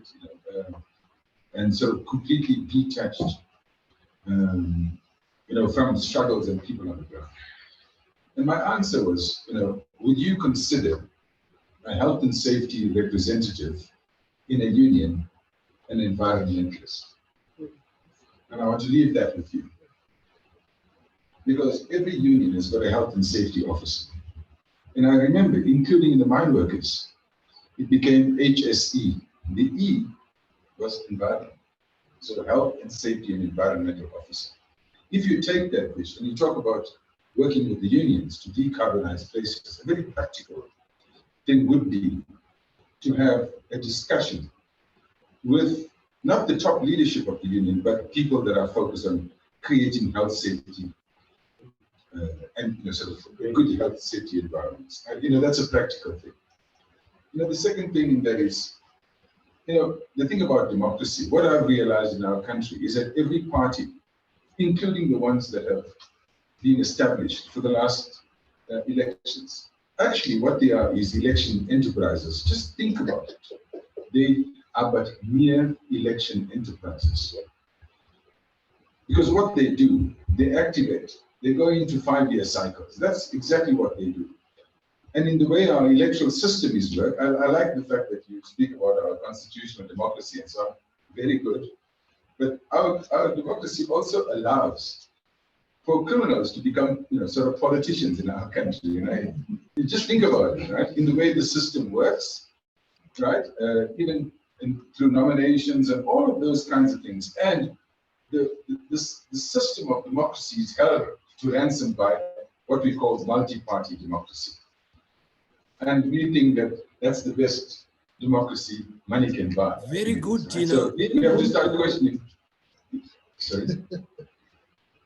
[SPEAKER 11] and sort of completely detached, from struggles and people on the ground. And my answer was, would you consider a health and safety representative in a union an environmentalist? And I want to leave that with you. Because every union has got a health and safety officer. And I remember, including the mine workers, it became HSE. The E was environment. So health and safety and environmental officer. If you take that wish and you talk about working with the unions to decarbonize places, a very practical thing would be to have a discussion with not the top leadership of the union, but people that are focused on creating health, safety, and sort of good health, safety environments. That's a practical thing. The second thing that is, the thing about democracy, what I've realized in our country is that every party, including the ones that have been established for the last elections, actually what they are is election enterprises. Just think about it. They are but mere election enterprises. Because what they do, they activate. They go into 5-year cycles. That's exactly what they do. And in the way our electoral system is work, I like the fact that you speak about our constitutional democracy and so on. Very good. But our democracy also allows for criminals to become, sort of politicians in our country. You just think about it, right? In the way the system works, right? Even through nominations and all of those kinds of things. And the system of democracy is held to ransom by what we call multi-party democracy. And we think that that's the best democracy money can buy.
[SPEAKER 12] Very good, Gino.
[SPEAKER 11] So we have to start questioning. Sorry.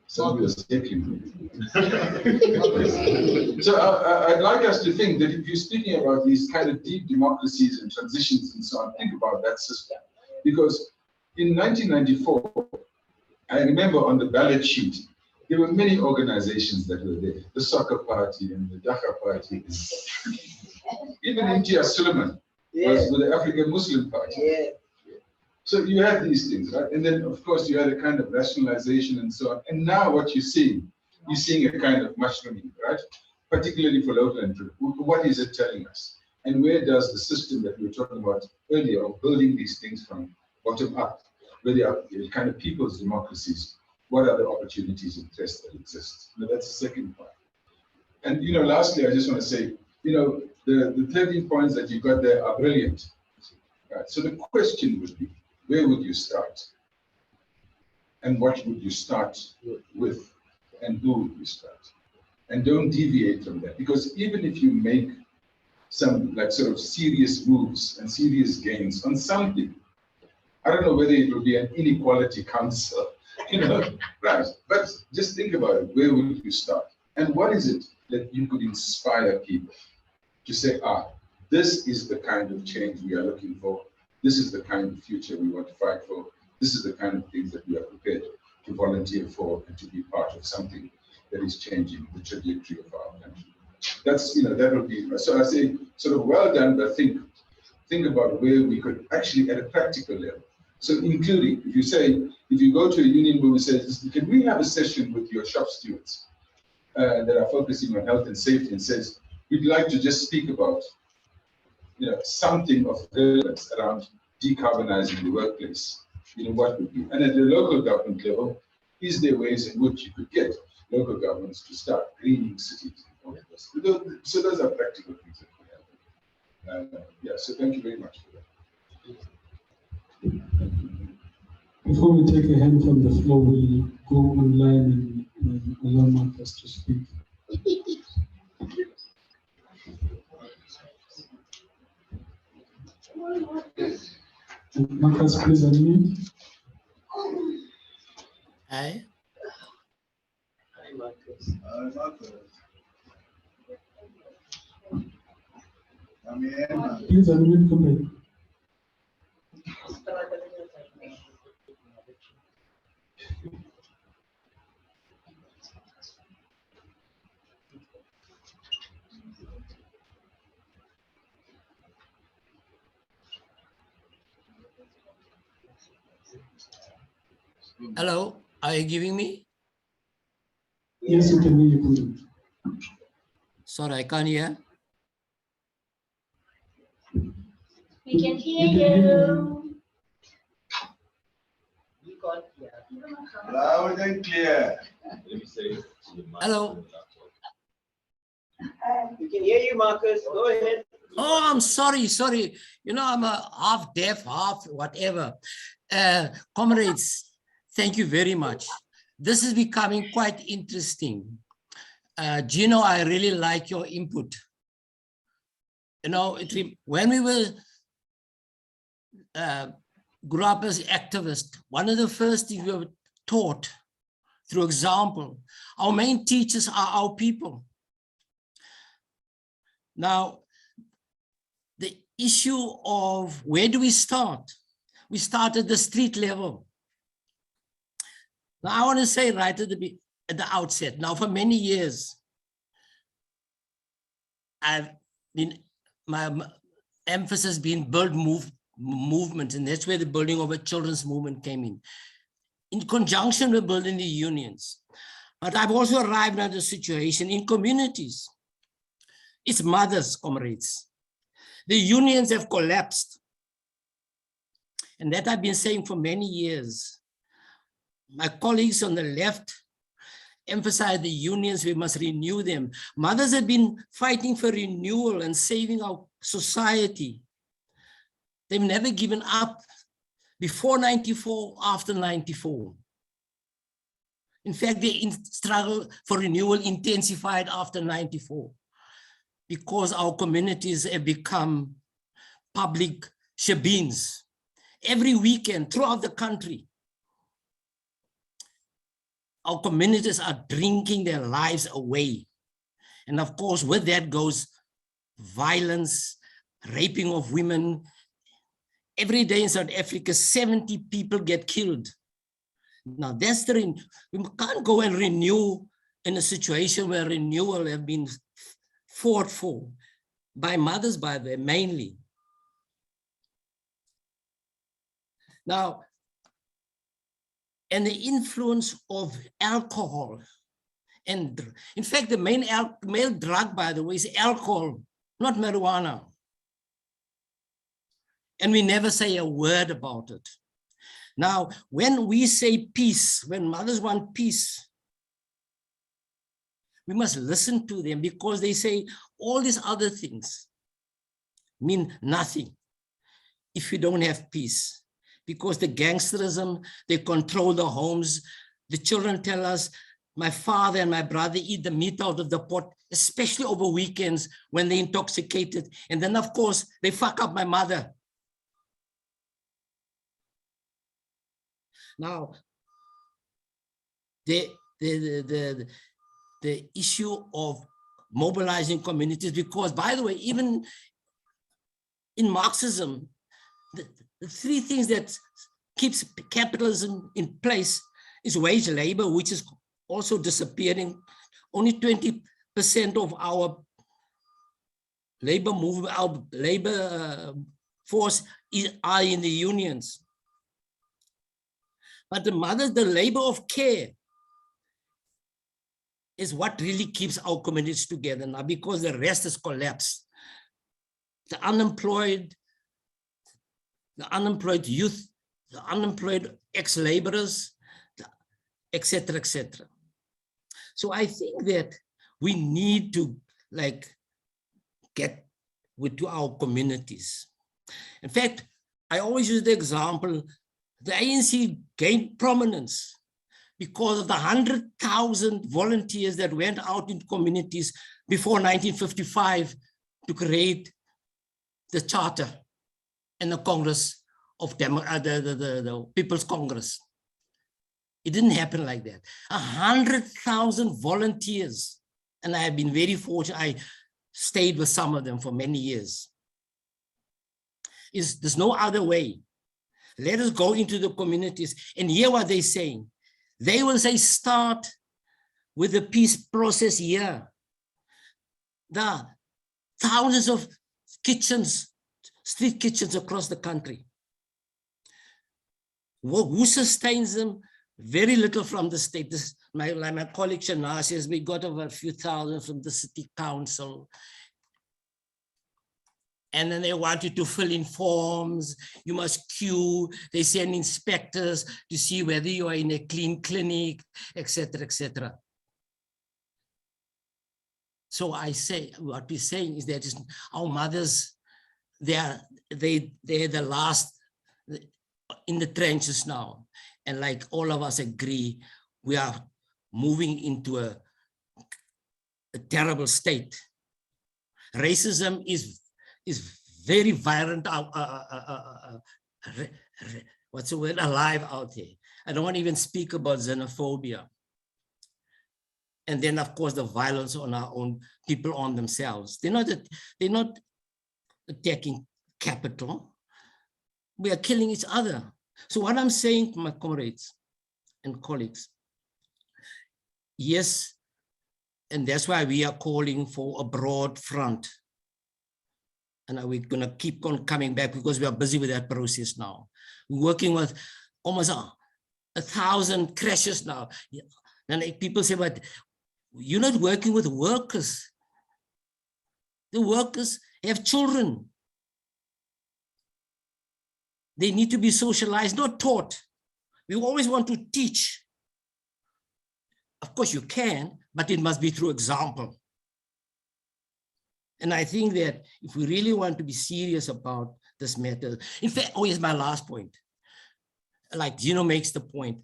[SPEAKER 11] Somebody was taking me. So I'd like us to think that if you're speaking about these kind of deep democracies and transitions and so on, think about that system. Because in 1994, I remember on the ballot sheet, there were many organizations that were there. The Soccer Party and the Dhaka Party. Even India Suleiman was with the African Muslim Party.
[SPEAKER 5] Yeah.
[SPEAKER 11] So you had these things, right? And then, of course, you had a kind of rationalization and so on. And now what you're seeing a kind of mushrooming, right? Particularly for local interest. What is it telling us? And where does the system that we were talking about earlier of building these things from bottom up, where they are kind of people's democracies, what are the opportunities and threats that exist? That's the second part. And, lastly, I just want to say, the 13 points that you got there are brilliant. Right? So the question would be, where would you start? And what would you start with? And who would you start? And don't deviate from that. Because even if you make some sort of serious moves and serious gains on something, I don't know whether it will be an inequality council, right? But just think about it. Where would you start? And what is it that you could inspire people to say, this is the kind of change we are looking for. This is the kind of future we want to fight for. this is the kind of things that we are prepared to volunteer for and to be part of something that is changing the trajectory of our country. That's, that would be, so I say, sort of well done, but think about where we could actually at a practical level. So including, if you go to a union room and say, can we have a session with your shop stewards that are focusing on health and safety, and says, we'd like to just speak about, something of relevance around decarbonizing the workplace, what would be. And at the local government level, is there ways in which you could get local governments to start greening cities? So those are practical things that we have. So thank you very much for that.
[SPEAKER 3] Before we take a hand from the floor, we'll go online and allow Marcus to speak. Marcus, please unmute.
[SPEAKER 5] Hi. Hi, Marcus.
[SPEAKER 12] Hi, Marcus.
[SPEAKER 3] Please unmute, comrade.
[SPEAKER 13] Hello, are you giving me?
[SPEAKER 3] Yes, you can hear you.
[SPEAKER 13] Sorry, I can't hear.
[SPEAKER 8] We can hear you.
[SPEAKER 12] Loud and clear.
[SPEAKER 13] Hello.
[SPEAKER 5] We can hear you, Marcus. Go ahead.
[SPEAKER 13] Oh, I'm sorry. I'm a half deaf, half whatever. Comrades, thank you very much. This is becoming quite interesting. Gino, I really like your input. When we were grew up as activists, one of the first things we were taught through example, our main teachers are our people. Now, the issue of where do we start? We start at the street level. Now, I want to say right at the outset, now for many years, my emphasis been build movement, and that's where the building of a children's movement came in conjunction with building the unions. But I've also arrived at a situation in communities. It's mothers, comrades. The unions have collapsed. And that I've been saying for many years. My colleagues on the left emphasize the unions, we must renew them. Mothers have been fighting for renewal and saving our society. They've never given up before 94, after 94. In fact, the struggle for renewal intensified after 94 because our communities have become public shebeens. Every weekend throughout the country, our communities are drinking their lives away. And of course, with that goes violence, raping of women. Every day in South Africa, 70 people get killed. Now that's we can't go and renew in a situation where renewal have been fought for by mothers, by the way, mainly. Now, and the influence of alcohol. And in fact, the main male drug, by the way, is alcohol, not marijuana. And we never say a word about it. Now, when we say peace, when mothers want peace, we must listen to them because they say all these other things mean nothing if you don't have peace. Because the gangsterism, they control the homes. The children tell us, my father and my brother eat the meat out of the pot, especially over weekends when they're intoxicated. And then, of course, they fuck up my mother. Now, the issue of mobilizing communities, because, by the way, even in Marxism, the three things that keeps capitalism in place is wage labor, which is also disappearing. Only 20% of our labor movement, our labor force are in the unions. But the labor of care is what really keeps our communities together now, because the rest has collapsed. The unemployed youth, the unemployed ex-laborers, etc., etc. So I think that we need to get to our communities. In fact, I always use the example, the ANC gained prominence because of the 100,000 volunteers that went out in communities before 1955 to create the Charter and the Congress of the People's Congress. It didn't happen like that. 100,000 volunteers, and I have been very fortunate. I stayed with some of them for many years. There's no other way. Let us go into the communities and hear what they're saying. They will say, start with the peace process here. There are thousands of kitchens, street kitchens across the country. Who sustains them? Very little from the state. My colleague Shana says we got over a few thousand from the city council. And then they want you to fill in forms. You must queue. They send inspectors to see whether you are in a clean clinic, etc., etc. So I say, what we're saying is that our mothers, they're the last in the trenches now. And like all of us agree, we are moving into a terrible state. Racism is very violent, what's the word, alive out there. I don't want to even speak about xenophobia. And then, of course, the violence on our own people, on themselves. They're not attacking capital. We are killing each other. So what I'm saying to my comrades and colleagues, yes, and that's why we are calling for a broad front. And we're going to keep on coming back because we are busy with that process now. We're working with almost 1,000 crashes now. And people say, but you're not working with workers. The workers have children. They need to be socialized, not taught. We always want to teach. Of course you can, but it must be through example. And I think that if we really want to be serious about this matter, in fact, here's my last point. Like Gino makes the point,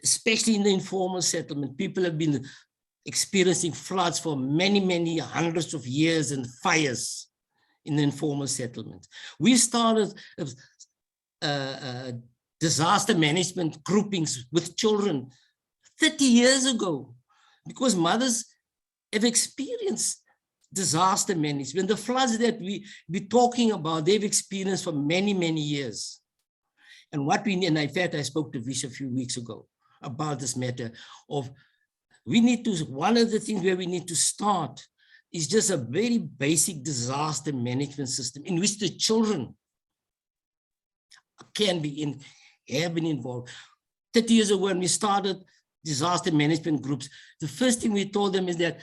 [SPEAKER 13] especially in the informal settlement, people have been experiencing floods for many, many hundreds of years and fires in the informal settlement. We started disaster management groupings with children 30 years ago because mothers have experienced disaster management. The floods that we're talking about, they've experienced for many, many years. And what we need, and in fact, I spoke to Vish a few weeks ago about this matter of we need to, one of the things where we need to start is just a very basic disaster management system in which the children can be have been involved. 30 years ago when we started disaster management groups, the first thing we told them is that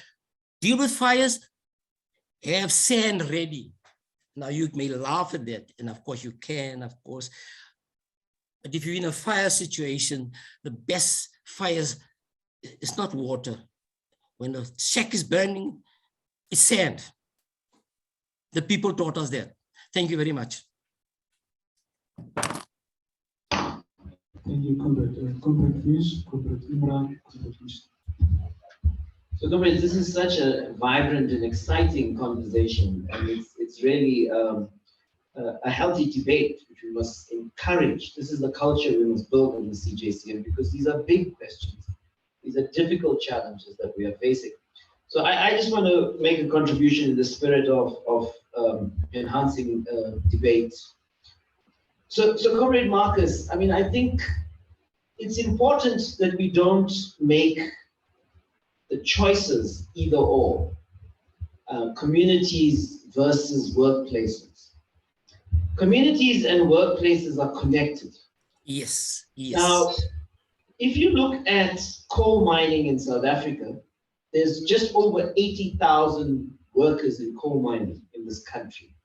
[SPEAKER 13] deal with fires, have sand ready. Now you may laugh at that, and of course you can, of course. But if you're in a fire situation, the best fires is not water. When the shack is burning, it's sand. The people taught us that. Thank you very much.
[SPEAKER 3] Thank you, Comrade Fish, Comrade Imran, Comrade Fish.
[SPEAKER 5] So, comrades, this is such a vibrant and exciting conversation, and it's really a healthy debate which we must encourage. This is the culture we must build in the CJCM because these are big questions. These are difficult challenges that we are facing. So I just want to make a contribution in the spirit of enhancing debate. So Comrade Marcus, I mean, I think it's important that we don't make the choices either or, communities versus workplaces. Communities and workplaces are connected.
[SPEAKER 13] Yes, yes.
[SPEAKER 5] Now, if you look at coal mining in South Africa, there's just over 80,000 workers in coal mining in this country.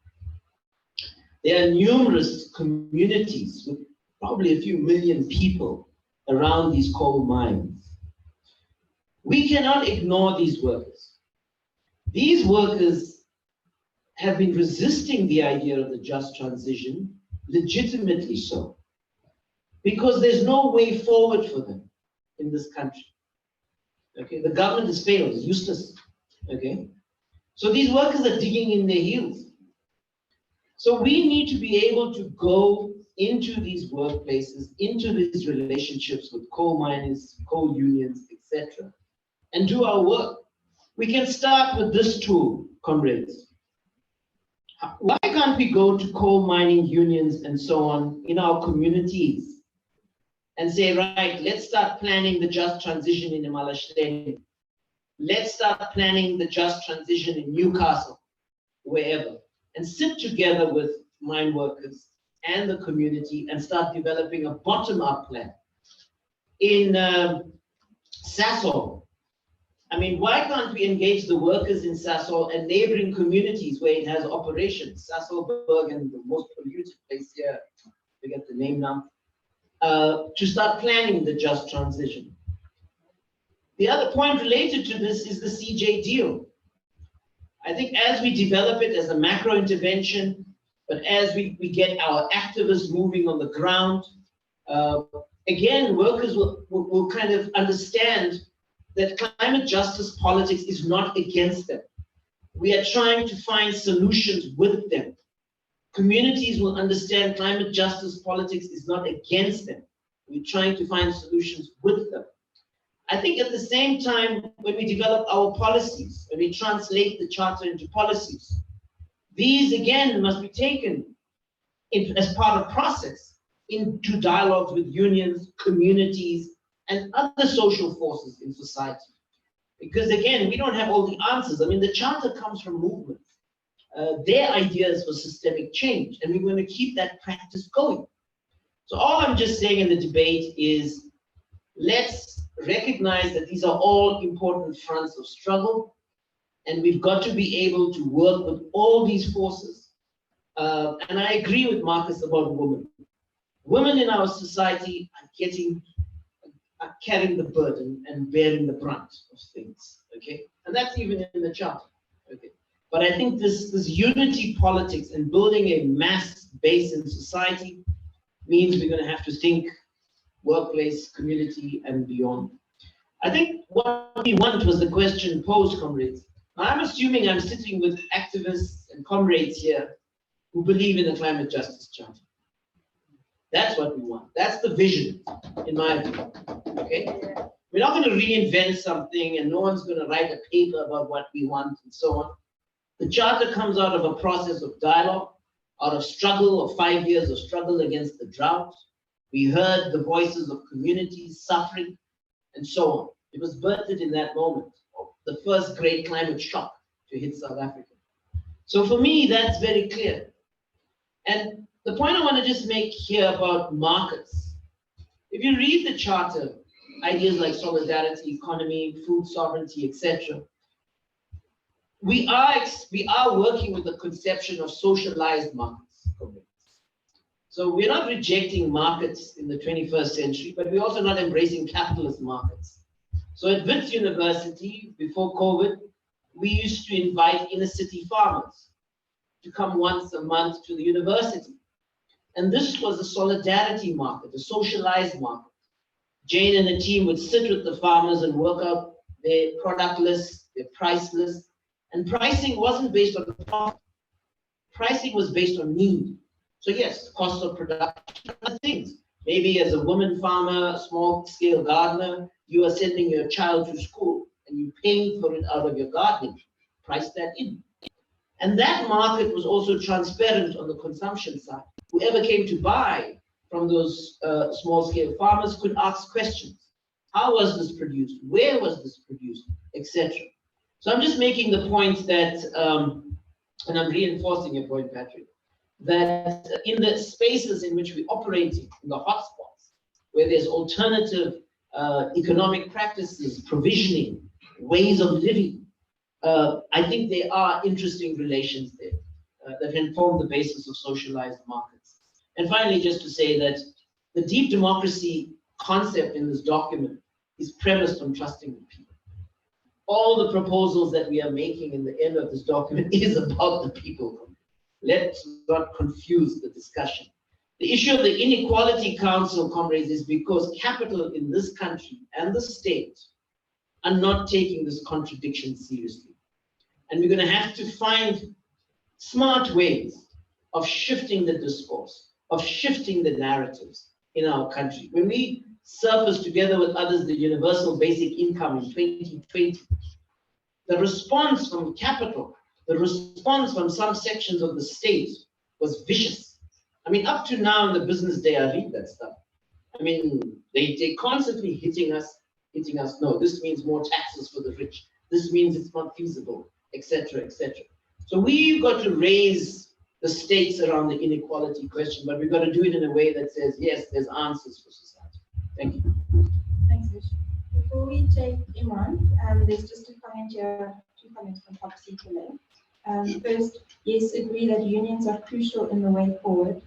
[SPEAKER 5] There are numerous communities with probably a few million people around these coal mines. We cannot ignore these workers. These workers have been resisting the idea of the just transition, legitimately so, because there's no way forward for them in this country. Okay, the government has failed, it's useless. Okay, so these workers are digging in their heels. So we need to be able to go into these workplaces, into these relationships with coal miners, coal unions, etc., and do our work. We can start with this tool, comrades. Why can't we go to coal mining unions and so on in our communities and say, right, let's start planning the just transition in Emalasheni. Let's start planning the just transition in Newcastle, wherever, and sit together with mine workers and the community and start developing a bottom-up plan. In Sasol, I mean, why can't we engage the workers in Sasol and neighboring communities where it has operations, Sasolburg and the most polluted place here, I forget the name now, to start planning the just transition. The other point related to this is the CJ deal. I think as we develop it as a macro intervention, but as we get our activists moving on the ground, again, workers will kind of understand that climate justice politics is not against them. We are trying to find solutions with them. Communities will understand climate justice politics is not against them. We're trying to find solutions with them. I think at the same time, when we develop our policies, when we translate the charter into policies, these again must be taken as part of process into dialogues with unions, communities, and other social forces in society. Because again, we don't have all the answers. I mean, the charter comes from movements. Their ideas for systemic change, and we're going to keep that practice going. So all I'm just saying in the debate is, let's recognize that these are all important fronts of struggle, and we've got to be able to work with all these forces. And I agree with Marcus about women. Women in our society are carrying the burden and bearing the brunt of things, okay? And that's even in the charter, okay? But I think this unity politics and building a mass base in society means we're going to have to think workplace, community, and beyond. I think what we want was the question posed, comrades. I'm assuming I'm sitting with activists and comrades here who believe in the climate justice charter. That's what we want. That's the vision, in my view. Okay? We're not going to reinvent something and no one's going to write a paper about what we want and so on. The charter comes out of a process of dialogue, out of struggle, of 5 years of struggle against the drought. We heard the voices of communities suffering and so on. It was birthed in that moment, the first great climate shock to hit South Africa. So for me, that's very clear. And the point I want to just make here about markets, if you read the charter, ideas like solidarity, economy, food sovereignty, etc., we are working with the conception of socialized markets. So we're not rejecting markets in the 21st century, but we're also not embracing capitalist markets. So at Wits University, before COVID, we used to invite inner city farmers to come once a month to the university. And this was a solidarity market, a socialized market. Jane and the team would sit with the farmers and work out their product lists, their price lists. And pricing wasn't based on profit. Pricing was based on need. So yes, cost of production, other things. Maybe as a woman farmer, small scale gardener, you are sending your child to school and you're paying for it out of your gardening. Price that in. And that market was also transparent on the consumption side. whoever came to buy from those small-scale farmers could ask questions. How was this produced? Where was this produced? Etc. So I'm just making the point that, and I'm reinforcing your point, Patrick, that in the spaces in which we operate in the hotspots, where there's alternative economic practices, provisioning, ways of living, I think there are interesting relations there that can form the basis of socialized markets. And finally, just to say that the deep democracy concept in this document is premised on trusting the people. All the proposals that we are making in the end of this document is about the people. Let's not confuse the discussion. The issue of the Inequality Council, comrades, is because capital in this country and the state are not taking this contradiction seriously. And we're going to have to find smart ways of shifting the discourse, of shifting the narratives in our country. When we surfaced together with others the universal basic income in 2020, the response from capital, the response from some sections of the state was vicious. I mean, up to now in the business day, I read that stuff. I mean, they constantly hitting us, no, this means more taxes for the rich. This means it's not feasible, etc., etc. So we've got to raise the stakes around the inequality question, but we've got to do it in a way that says, yes, there's answers for society. Thank you.
[SPEAKER 2] Thanks, Vish. Before we take Iman, there's just a comment here, 2 comments from Popsy today. First, yes, agree that unions are crucial in the way forward,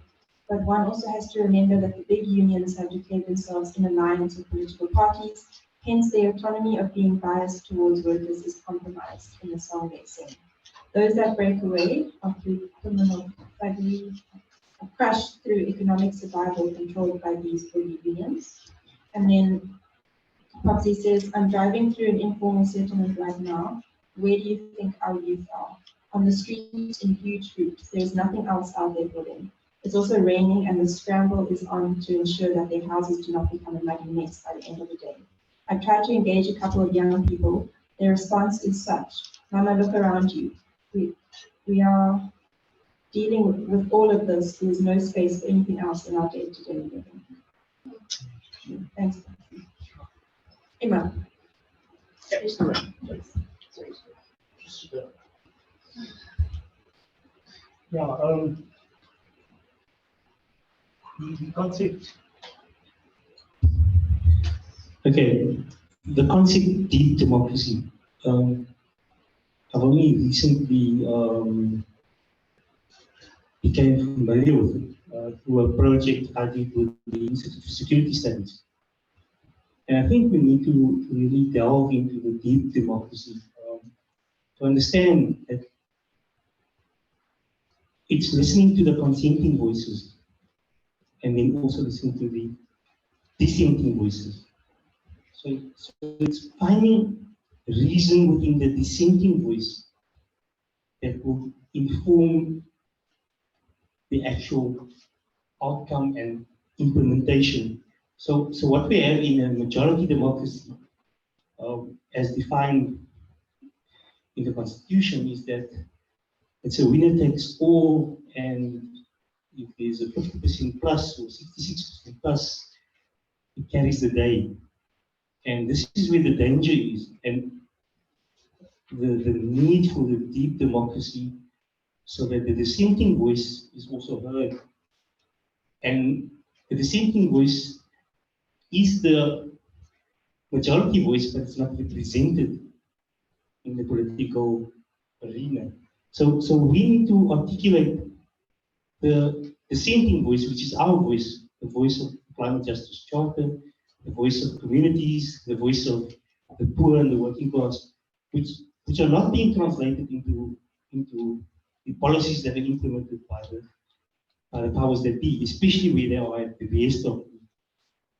[SPEAKER 2] but one also has to remember that the big unions have declared themselves in alliance with political parties, hence their autonomy of being biased towards workers is compromised in the song they sing. Those that break away are through criminal thuggery, are crushed through economic survival controlled by these big unions. And then Popsy says, I'm driving through an informal settlement right now. Where do you think our youth are? On the streets in huge groups. There's nothing else out there for them. It's also raining and the scramble is on to ensure that their houses do not become a muddy mess by the end of the day. I tried to engage a couple of young people. Their response is such, Mama, look around you. We are dealing with all of this. There's no space for anything else in our day-to-day living. Thanks. Emma.
[SPEAKER 12] Yeah, the concept. Okay, the concept deep democracy. I've only recently became familiar with it through a project I did with the Institute for Security Studies. And I think we need to really delve into the deep democracy to understand that it's listening to the consenting voices and then also listening to the dissenting voices. So it's finding reason within the dissenting voice that will inform the actual outcome and implementation. So what we have in a majority democracy, as defined in the Constitution, is that it's a winner takes all, and if there's a 50% plus or 66% plus, it carries the day. And this is where the danger is, and the need for the deep democracy so that the dissenting voice is also heard. And the dissenting voice is the majority voice, but it's not represented in the political arena. So we need to articulate the dissenting voice, which is our voice, the voice of the Climate Justice Charter, the voice of communities, the voice of the poor and the working class, which are not being translated into the policies that are implemented by the powers that be, especially where they are at the best of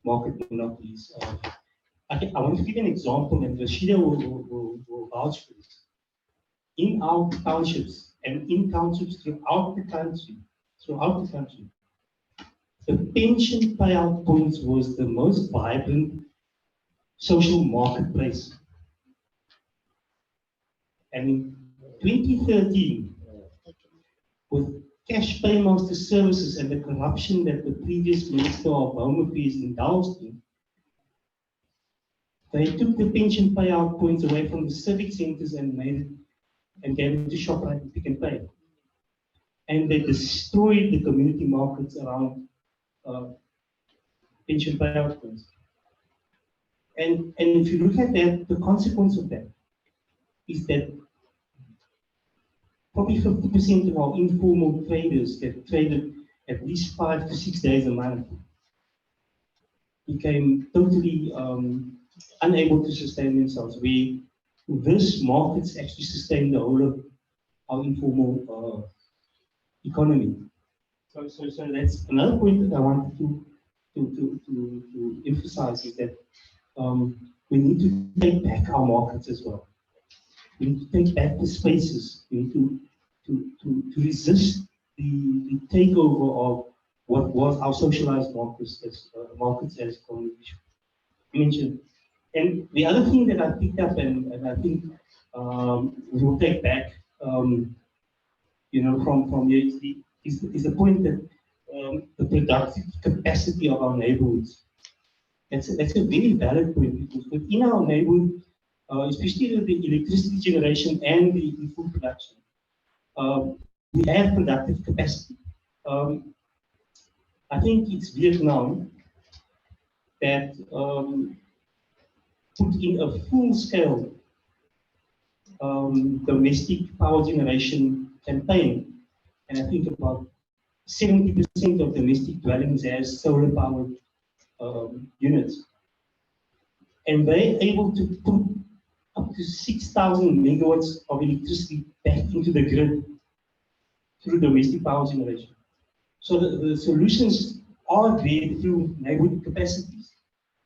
[SPEAKER 12] market monopolies. I want to give an example, and Rashida will vouch for this. In our townships and in townships throughout the country, the pension payout points was the most vibrant social marketplace. And in 2013, with cash paymaster services and the corruption that the previous Minister of Home Affairs indulged in, they took the pension payout points away from the civic centers and made it and gave it to ShopRite and Pick n Pay. And they destroyed the community markets around pension payout points. And if you look at that, the consequence of that is that probably 50% of our informal traders that traded at least 5 to 6 days a month became totally unable to sustain themselves. This markets actually sustain the whole of our informal economy. So that's another point that I wanted to emphasize is that we need to take back our markets as well. We need to take back the spaces. We need to resist the takeover of what was our socialized markets as communication mentioned. And the other thing that I picked up and I think we will take back, from here is the point that the productive capacity of our neighborhoods. That's a very valid point because within our neighborhood, especially the electricity generation and the food production, we have productive capacity. I think it's Vietnam that put in a full-scale domestic power generation campaign, and I think about 70% of domestic dwellings has solar-powered units, and they're able to put up to 6,000 megawatts of electricity back into the grid through domestic power generation. So the solutions are there through neighborhood capacities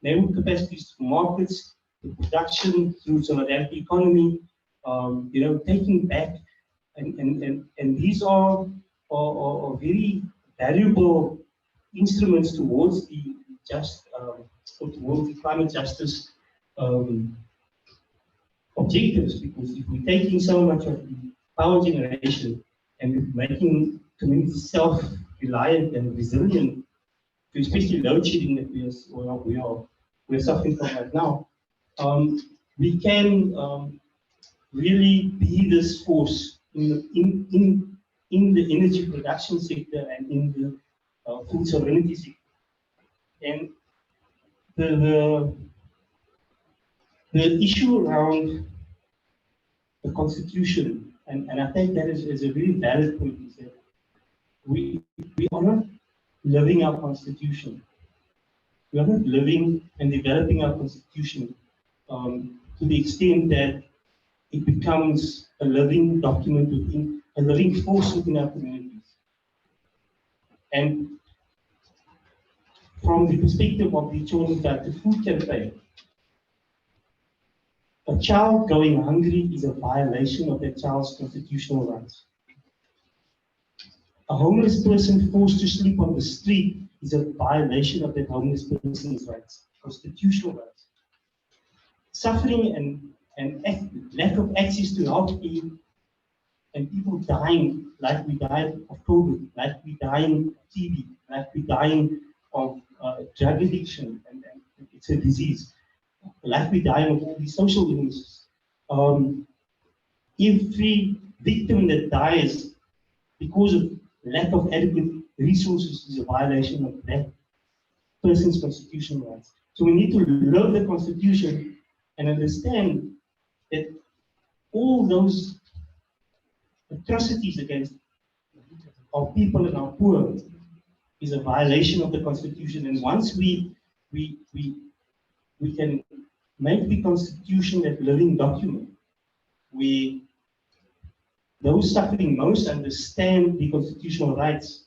[SPEAKER 12] through markets, through production, through solidarity economy, taking back, and these are very valuable instruments towards the towards the climate justice objectives, because if we're taking so much of the power generation and making communities self-reliant and resilient, to especially load shedding that we're suffering from right now, we can really be this force in the energy production sector and in the food sovereignty sector. And the issue around the constitution, and I think that is a very valid point, is that we are not living our constitution. We are not living and developing our constitution to the extent that it becomes a living document within, a living force within our communities. And from the perspective of the Children's Right to Food campaign, a child going hungry is a violation of that child's constitutional rights. A homeless person forced to sleep on the street is a violation of that homeless person's rights, constitutional rights. Suffering and lack of access to health care and people dying like we died of COVID, like we dying of TB, like we dying of drug addiction, and it's a disease, like we dying of all these social illnesses. Every victim that dies because of lack of adequate resources is a violation of that person's constitutional rights. So we need to love the Constitution and understand that all those atrocities against our people and our poor is a violation of the Constitution. And once we can make the Constitution that living document, where those suffering most understand the constitutional rights,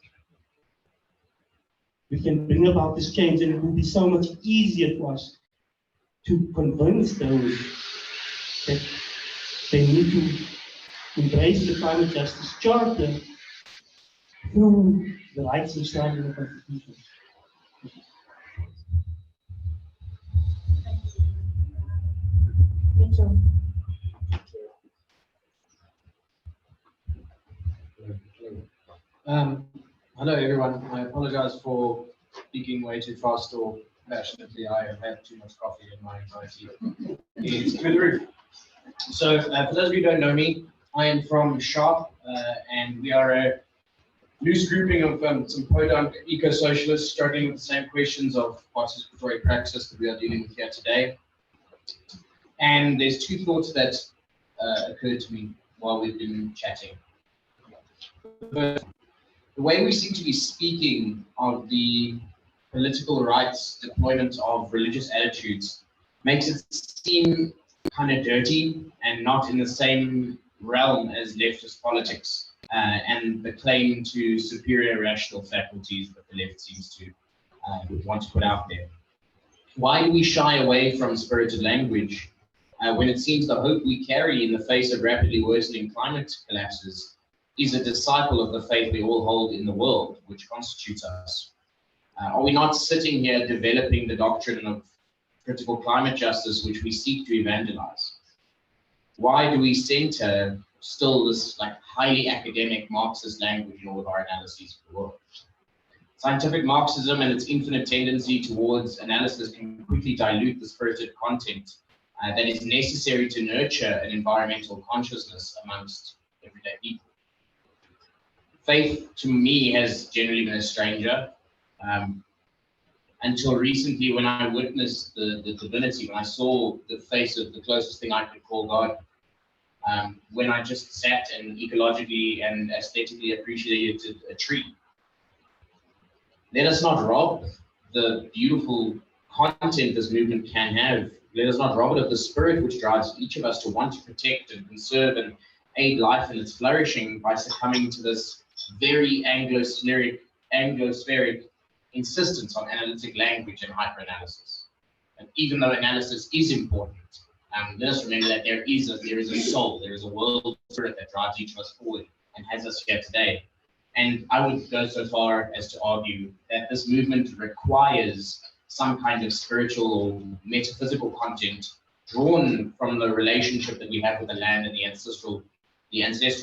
[SPEAKER 12] we can bring about this change, and it will be so much easier for us to convince those that they need to embrace the climate justice charter through the rights enshrined in the Constitution.
[SPEAKER 2] Mitchell.
[SPEAKER 14] Hello everyone. I apologize for speaking way too fast or passionately. I have had too much coffee and my anxiety is through the roof. So for those of you who don't know me, I am from Sharp and we are a loose grouping of some podunk eco-socialists struggling with the same questions of participatory praxis that we are dealing with here today. And there's two thoughts that occurred to me while we've been chatting. The way we seem to be speaking of the political rights deployment of religious attitudes makes it seem kind of dirty and not in the same realm as leftist politics and the claim to superior rational faculties that the left seems to want to put out there. Why do we shy away from spirited language when it seems the hope we carry in the face of rapidly worsening climate collapses is a disciple of the faith we all hold in the world, which constitutes us? Are we not sitting here developing the doctrine of critical climate justice, which we seek to evangelize? Why do we center still this like highly academic Marxist language in all of our analyses of the world? Scientific Marxism and its infinite tendency towards analysis can quickly dilute the spirited content that is necessary to nurture an environmental consciousness amongst everyday people. Faith, to me, has generally been a stranger until recently when I witnessed the divinity, when I saw the face of the closest thing I could call God, when I just sat and ecologically and aesthetically appreciated a tree. Let us not rob the beautiful content this movement can have. Let us not rob it of the spirit which drives each of us to want to protect and conserve and aid life in its flourishing by succumbing to this very Anglospheric insistence on analytic language and hyperanalysis. And even though analysis is important, let us remember that there is a soul, there is a world spirit that drives each of us forward and has us here today. And I would go so far as to argue that this movement requires some kind of spiritual or metaphysical content drawn from the relationship that we have with the land and the ancestral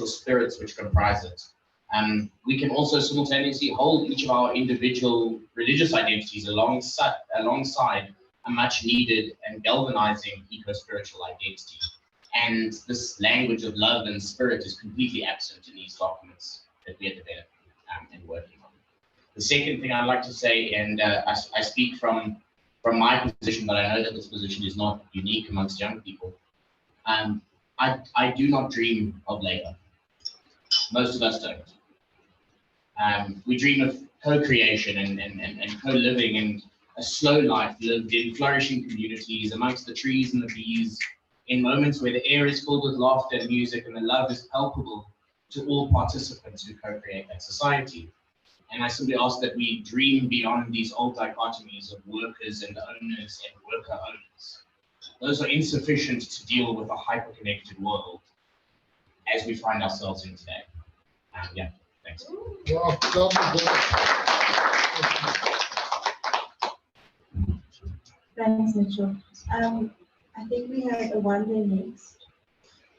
[SPEAKER 14] spirits which comprise it. We can also simultaneously hold each of our individual religious identities alongside a much needed and galvanizing eco-spiritual identity. And this language of love and spirit is completely absent in these documents that we are developing and working on. The second thing I'd like to say, and I speak from my position, but I know that this position is not unique amongst young people. I do not dream of labor. Most of us don't. We dream of co-creation and co-living and a slow life lived in flourishing communities amongst the trees and the bees, in moments where the air is filled with laughter and music and the love is palpable to all participants who co-create that society. And I simply ask that we dream beyond these old dichotomies of workers and owners and worker owners. Those are insufficient to deal with a hyper-connected world as we find ourselves in today. Yeah, thanks.
[SPEAKER 2] Thanks, Mitchell. I think we have a one day next,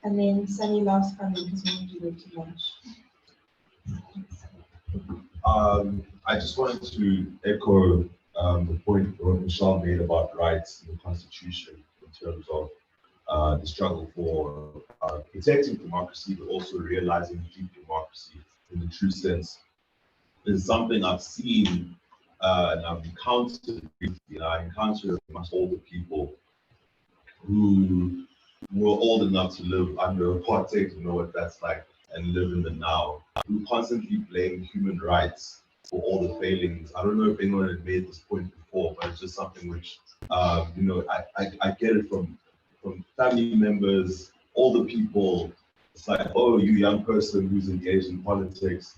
[SPEAKER 2] and then Sunny last comment because we need to go to lunch.
[SPEAKER 15] I just wanted to echo the point that Michelle made about rights in the Constitution in terms of the struggle for protecting democracy, but also realizing deep democracy in the true sense. Is something I've seen and I've encountered. I encountered amongst older people who were old enough to live under apartheid, you know what that's like, and live in the now, who constantly blame human rights for all the failings. I don't know if anyone had made this point before, but it's just something which, you know, I get it from family members, older people. It's like, oh, you young person who's engaged in politics,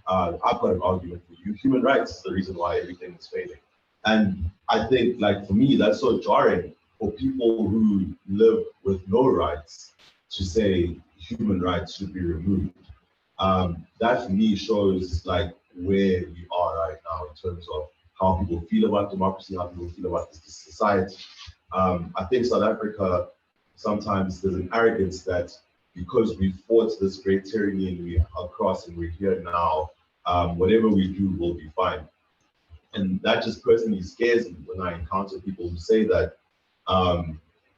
[SPEAKER 15] I've got an argument for you. Human rights is the reason why everything is failing. And I think, like, for me, that's so jarring for people who live with no rights to say human rights should be removed. That for me shows like where we are right now in terms of how people feel about democracy, how people feel about this society. I think South Africa, sometimes there's an arrogance that because we fought this great tyranny and we are across and we're here now, whatever we do will be fine. And that just personally scares me when I encounter people who say that,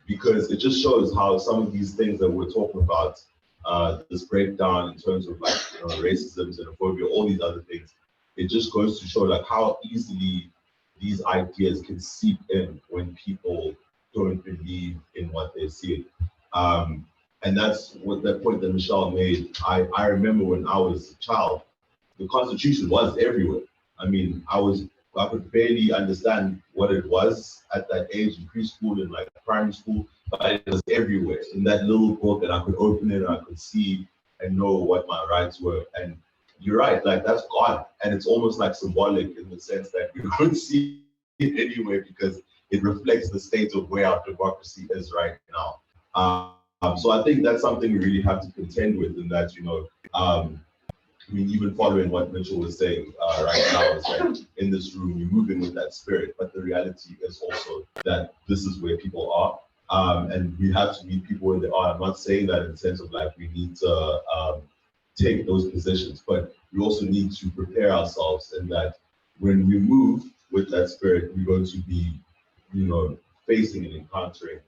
[SPEAKER 15] because it just shows how some of these things that we're talking about, this breakdown in terms of like, you know, racism, xenophobia, all these other things, it just goes to show like how easily these ideas can seep in when people don't believe in what they see. And that's what that point that Michelle made. I remember when I was a child, the Constitution was everywhere. I mean, I could barely understand what it was at that age in preschool and like primary school, but it was everywhere in that little book, and I could open it and I could see and know what my rights were. And you're right, like that's gone. And it's almost like symbolic in the sense that we don't see it anywhere because it reflects the state of where our democracy is right now. So I think that's something we really have to contend with, in that, you know, I mean, even following what Mitchell was saying right now, is that in this room, you're moving with that spirit, but the reality is also that this is where people are. And we have to meet people where they are. I'm not saying that in the sense of like we need to take those positions, but we also need to prepare ourselves, and that when we move with that spirit, we're going to be, you know, facing and encountering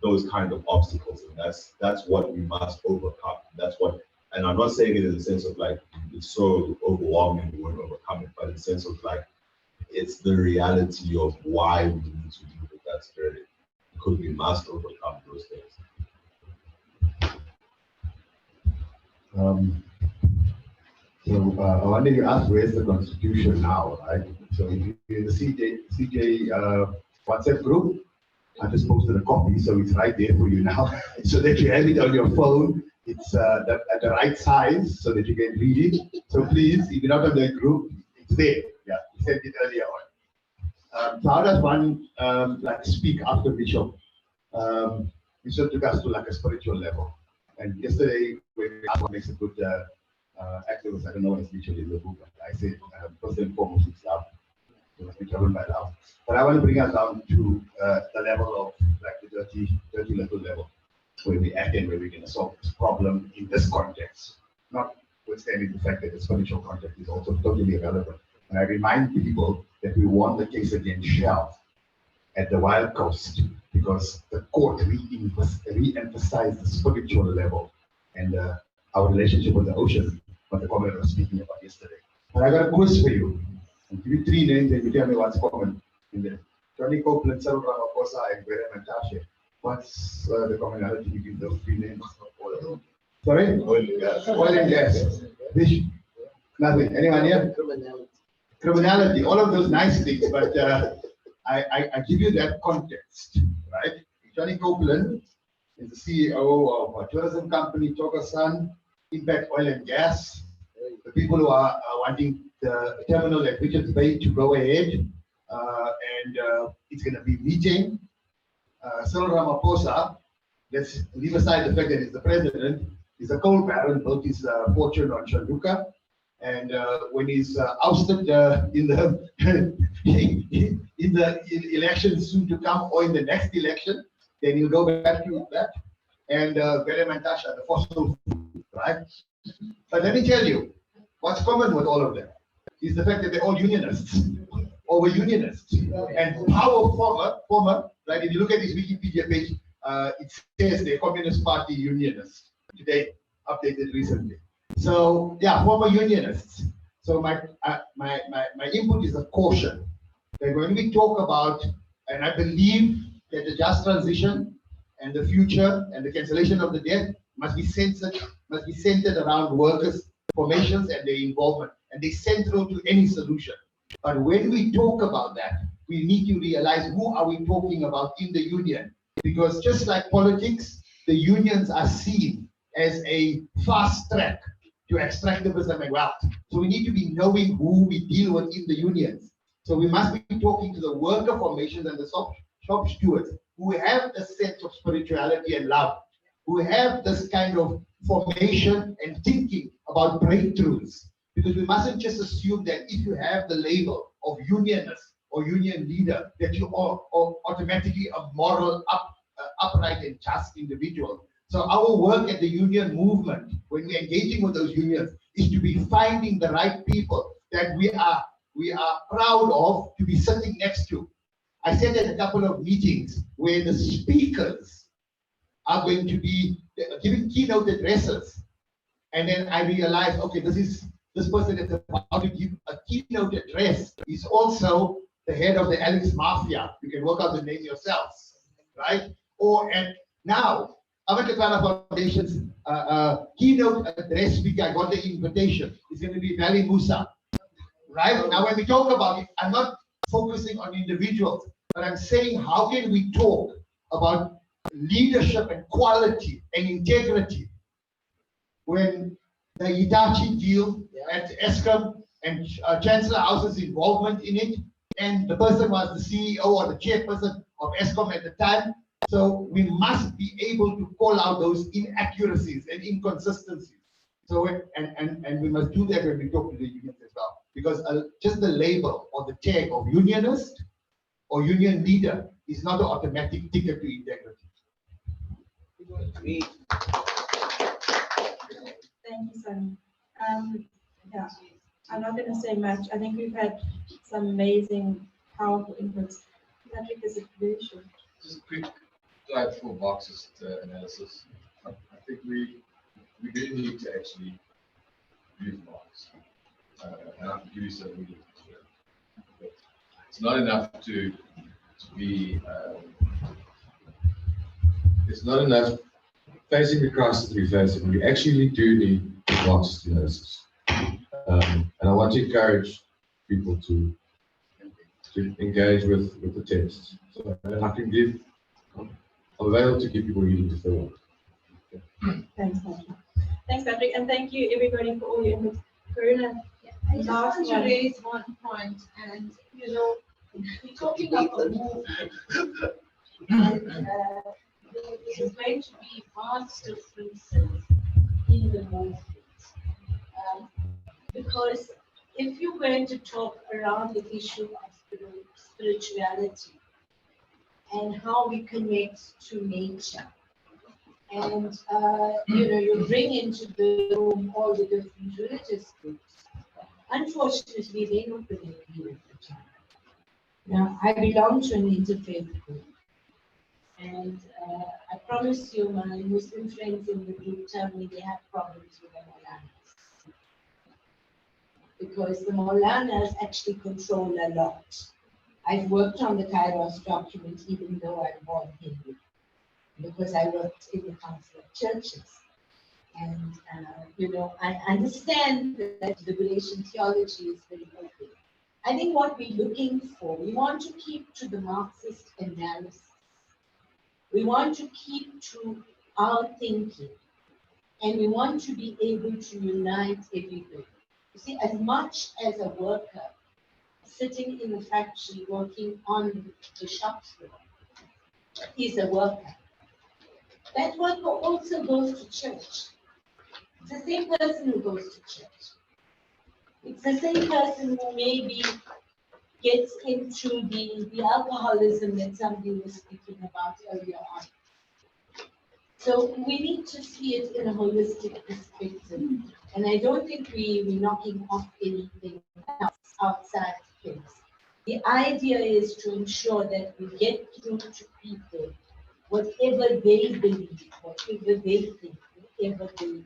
[SPEAKER 15] those kind of obstacles, and that's what we must overcome. That's what, and I'm not saying it in the sense of like it's so overwhelming we won't overcome it, but in the sense of like it's the reality of why we need to move with that spirit, because we must overcome those things.
[SPEAKER 4] I wonder, you asked where's the Constitution now, right? So if you're in the CJ WhatsApp group, I just posted a copy, so it's right there for you now, so that you have it on your phone. It's at the right size, so that you can read it. So please, if you're not on the group, it's there. Yeah, we sent it earlier on. So how does one like speak after Bishop? Bishop took us to like a spiritual level. And yesterday, when I makes a good activist, I don't know what it's literally in the book, but I said, first and foremost, it's love. You must be driven by love. But I want to bring us down to the level of like the dirty little level, where we act and where we're going to solve this problem in this context, notwithstanding the fact that the spiritual context is also totally irrelevant. And I remind people that we won the case against Shell at the Wild Coast because the court re-emphasized the spiritual level and our relationship with the ocean, what the comrade was speaking about yesterday. But I got a quiz for you. I'll give you 3 names and you tell me what's common in there. Johnny Copeland, Cyril Ramaphosa, and Graham Natasha. What's the commonality between those 3 names? Sorry? Oil and gas. Oil and gas. Fish. Nothing. Anyone here? Criminality. All of those nice things, but I give you that context, right? Johnny Copeland is the CEO of a tourism company, Tokasan, Impact Oil and Gas. The people who are wanting the terminal at Richards Bay to go ahead, and it's going to be meeting. Cyril Ramaphosa, let's leave aside the fact that he's the president, he's a coal baron, built his fortune on Shanduka, and when he's ousted in the in the election soon to come, or in the next election, then he'll go back to that. And Graham and Tasha, the fossil fuel, right? But let me tell you, what's common with all of them is the fact that they're all unionists, or were unionists, and power former, right? If you look at his Wikipedia page, it says they're Communist Party unionists. Today, updated recently. So yeah, former unionists. So my input is a caution that when we talk about, and I believe that the just transition and the future and the cancellation of the debt must be centered around workers' formations and their involvement, and they're central to any solution. But when we talk about that, we need to realize who are we talking about in the union, because just like politics, the unions are seen as a fast track to extractivism and wealth. So we need to be knowing who we deal with in the unions. So we must be talking to the worker formations and the shop stewards who have a sense of spirituality and love, who have this kind of formation and thinking about breakthroughs. Because we mustn't just assume that if you have the label of unionist or union leader, that you are automatically a moral, upright and just individual.
[SPEAKER 16] So our work at the union movement, when we're engaging with those unions, is to be finding the right people that we are proud of to be sitting next to. I said at a couple of meetings where the speakers are going to be giving keynote addresses. And then I realized, okay, this person that's about to give a keynote address is also the head of the Alex Mafia. You can work out the name yourselves, right? And now, Avatakala Foundation's keynote address speaker, I got the invitation, is going to be Vali Musa, right? Now, when we talk about it, I'm not focusing on individuals, but I'm saying how can we talk about leadership and quality and integrity when the Hitachi deal at Eskom and Chancellor House's involvement in it, and the person was the CEO or the chairperson of Eskom at the time. So we must be able to call out those inaccuracies and inconsistencies. So and we must do that when we talk to the unions as well, because just the label or the tag of unionist or union leader is not an automatic ticket to integrity.
[SPEAKER 2] Thank you, Sonny. Yeah, I'm not going to say much. I think we've had some amazing, powerful inputs. Patrick, is it very short?
[SPEAKER 17] Just a quick dive for Marxist analysis. I think we really need to actually use Marx. And I can give you some really but it's not enough to be.
[SPEAKER 10] It's not enough facing the crisis that we face. We actually do need Marxist analysis. And I want to encourage people to engage with the text. So I can give, I'm available to give people reading to fill.
[SPEAKER 2] Thanks, Patrick. Thanks, Patrick, and thank you everybody for all your input. Karuna,
[SPEAKER 6] I just want to raise one point, and you know, we're talking about a movement, and there is going to be vast differences in the movement. Because if you're going to talk around the issue of spirituality and how we connect to nature, and you know, you bring into the room all the different religious groups, unfortunately, they're not going to agree with each other. Now, I belong to an interfaith group, and I promise you, my Muslim friends in the group tell me they have problems with the Maulanas, because the Maulanas actually control a lot. I've worked on the Kairos document, even though I'm born Hindu, because I worked in the Council of Churches. And, you know, I understand that liberation theology is very open. I think what we're looking for, we want to keep to the Marxist analysis. We want to keep to our thinking. And we want to be able to unite everybody. You see, as much as a worker sitting in a factory working on the shop floor is a worker, that worker also goes to church. It's the same person who goes to church. It's the same person who maybe gets into the alcoholism that somebody was speaking about earlier on. So we need to see it in a holistic perspective. And I don't think we're knocking off anything else outside things. The idea is to ensure that we get through to people whatever they believe, whatever they think, whatever they are.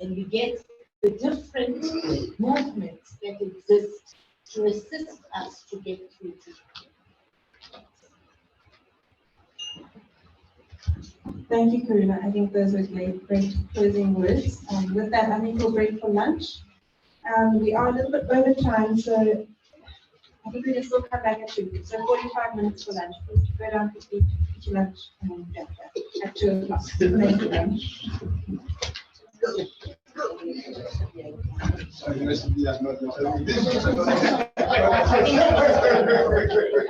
[SPEAKER 6] And we get the different movements that exist to assist us to get through to people.
[SPEAKER 2] Thank you, Karuna. I think those were great closing words. With that, I think we'll break for lunch. We are a little bit over time, so I think we can still come back at 2. So 45 minutes for lunch. Please go down to eat your lunch at 2 o'clock. Thank you.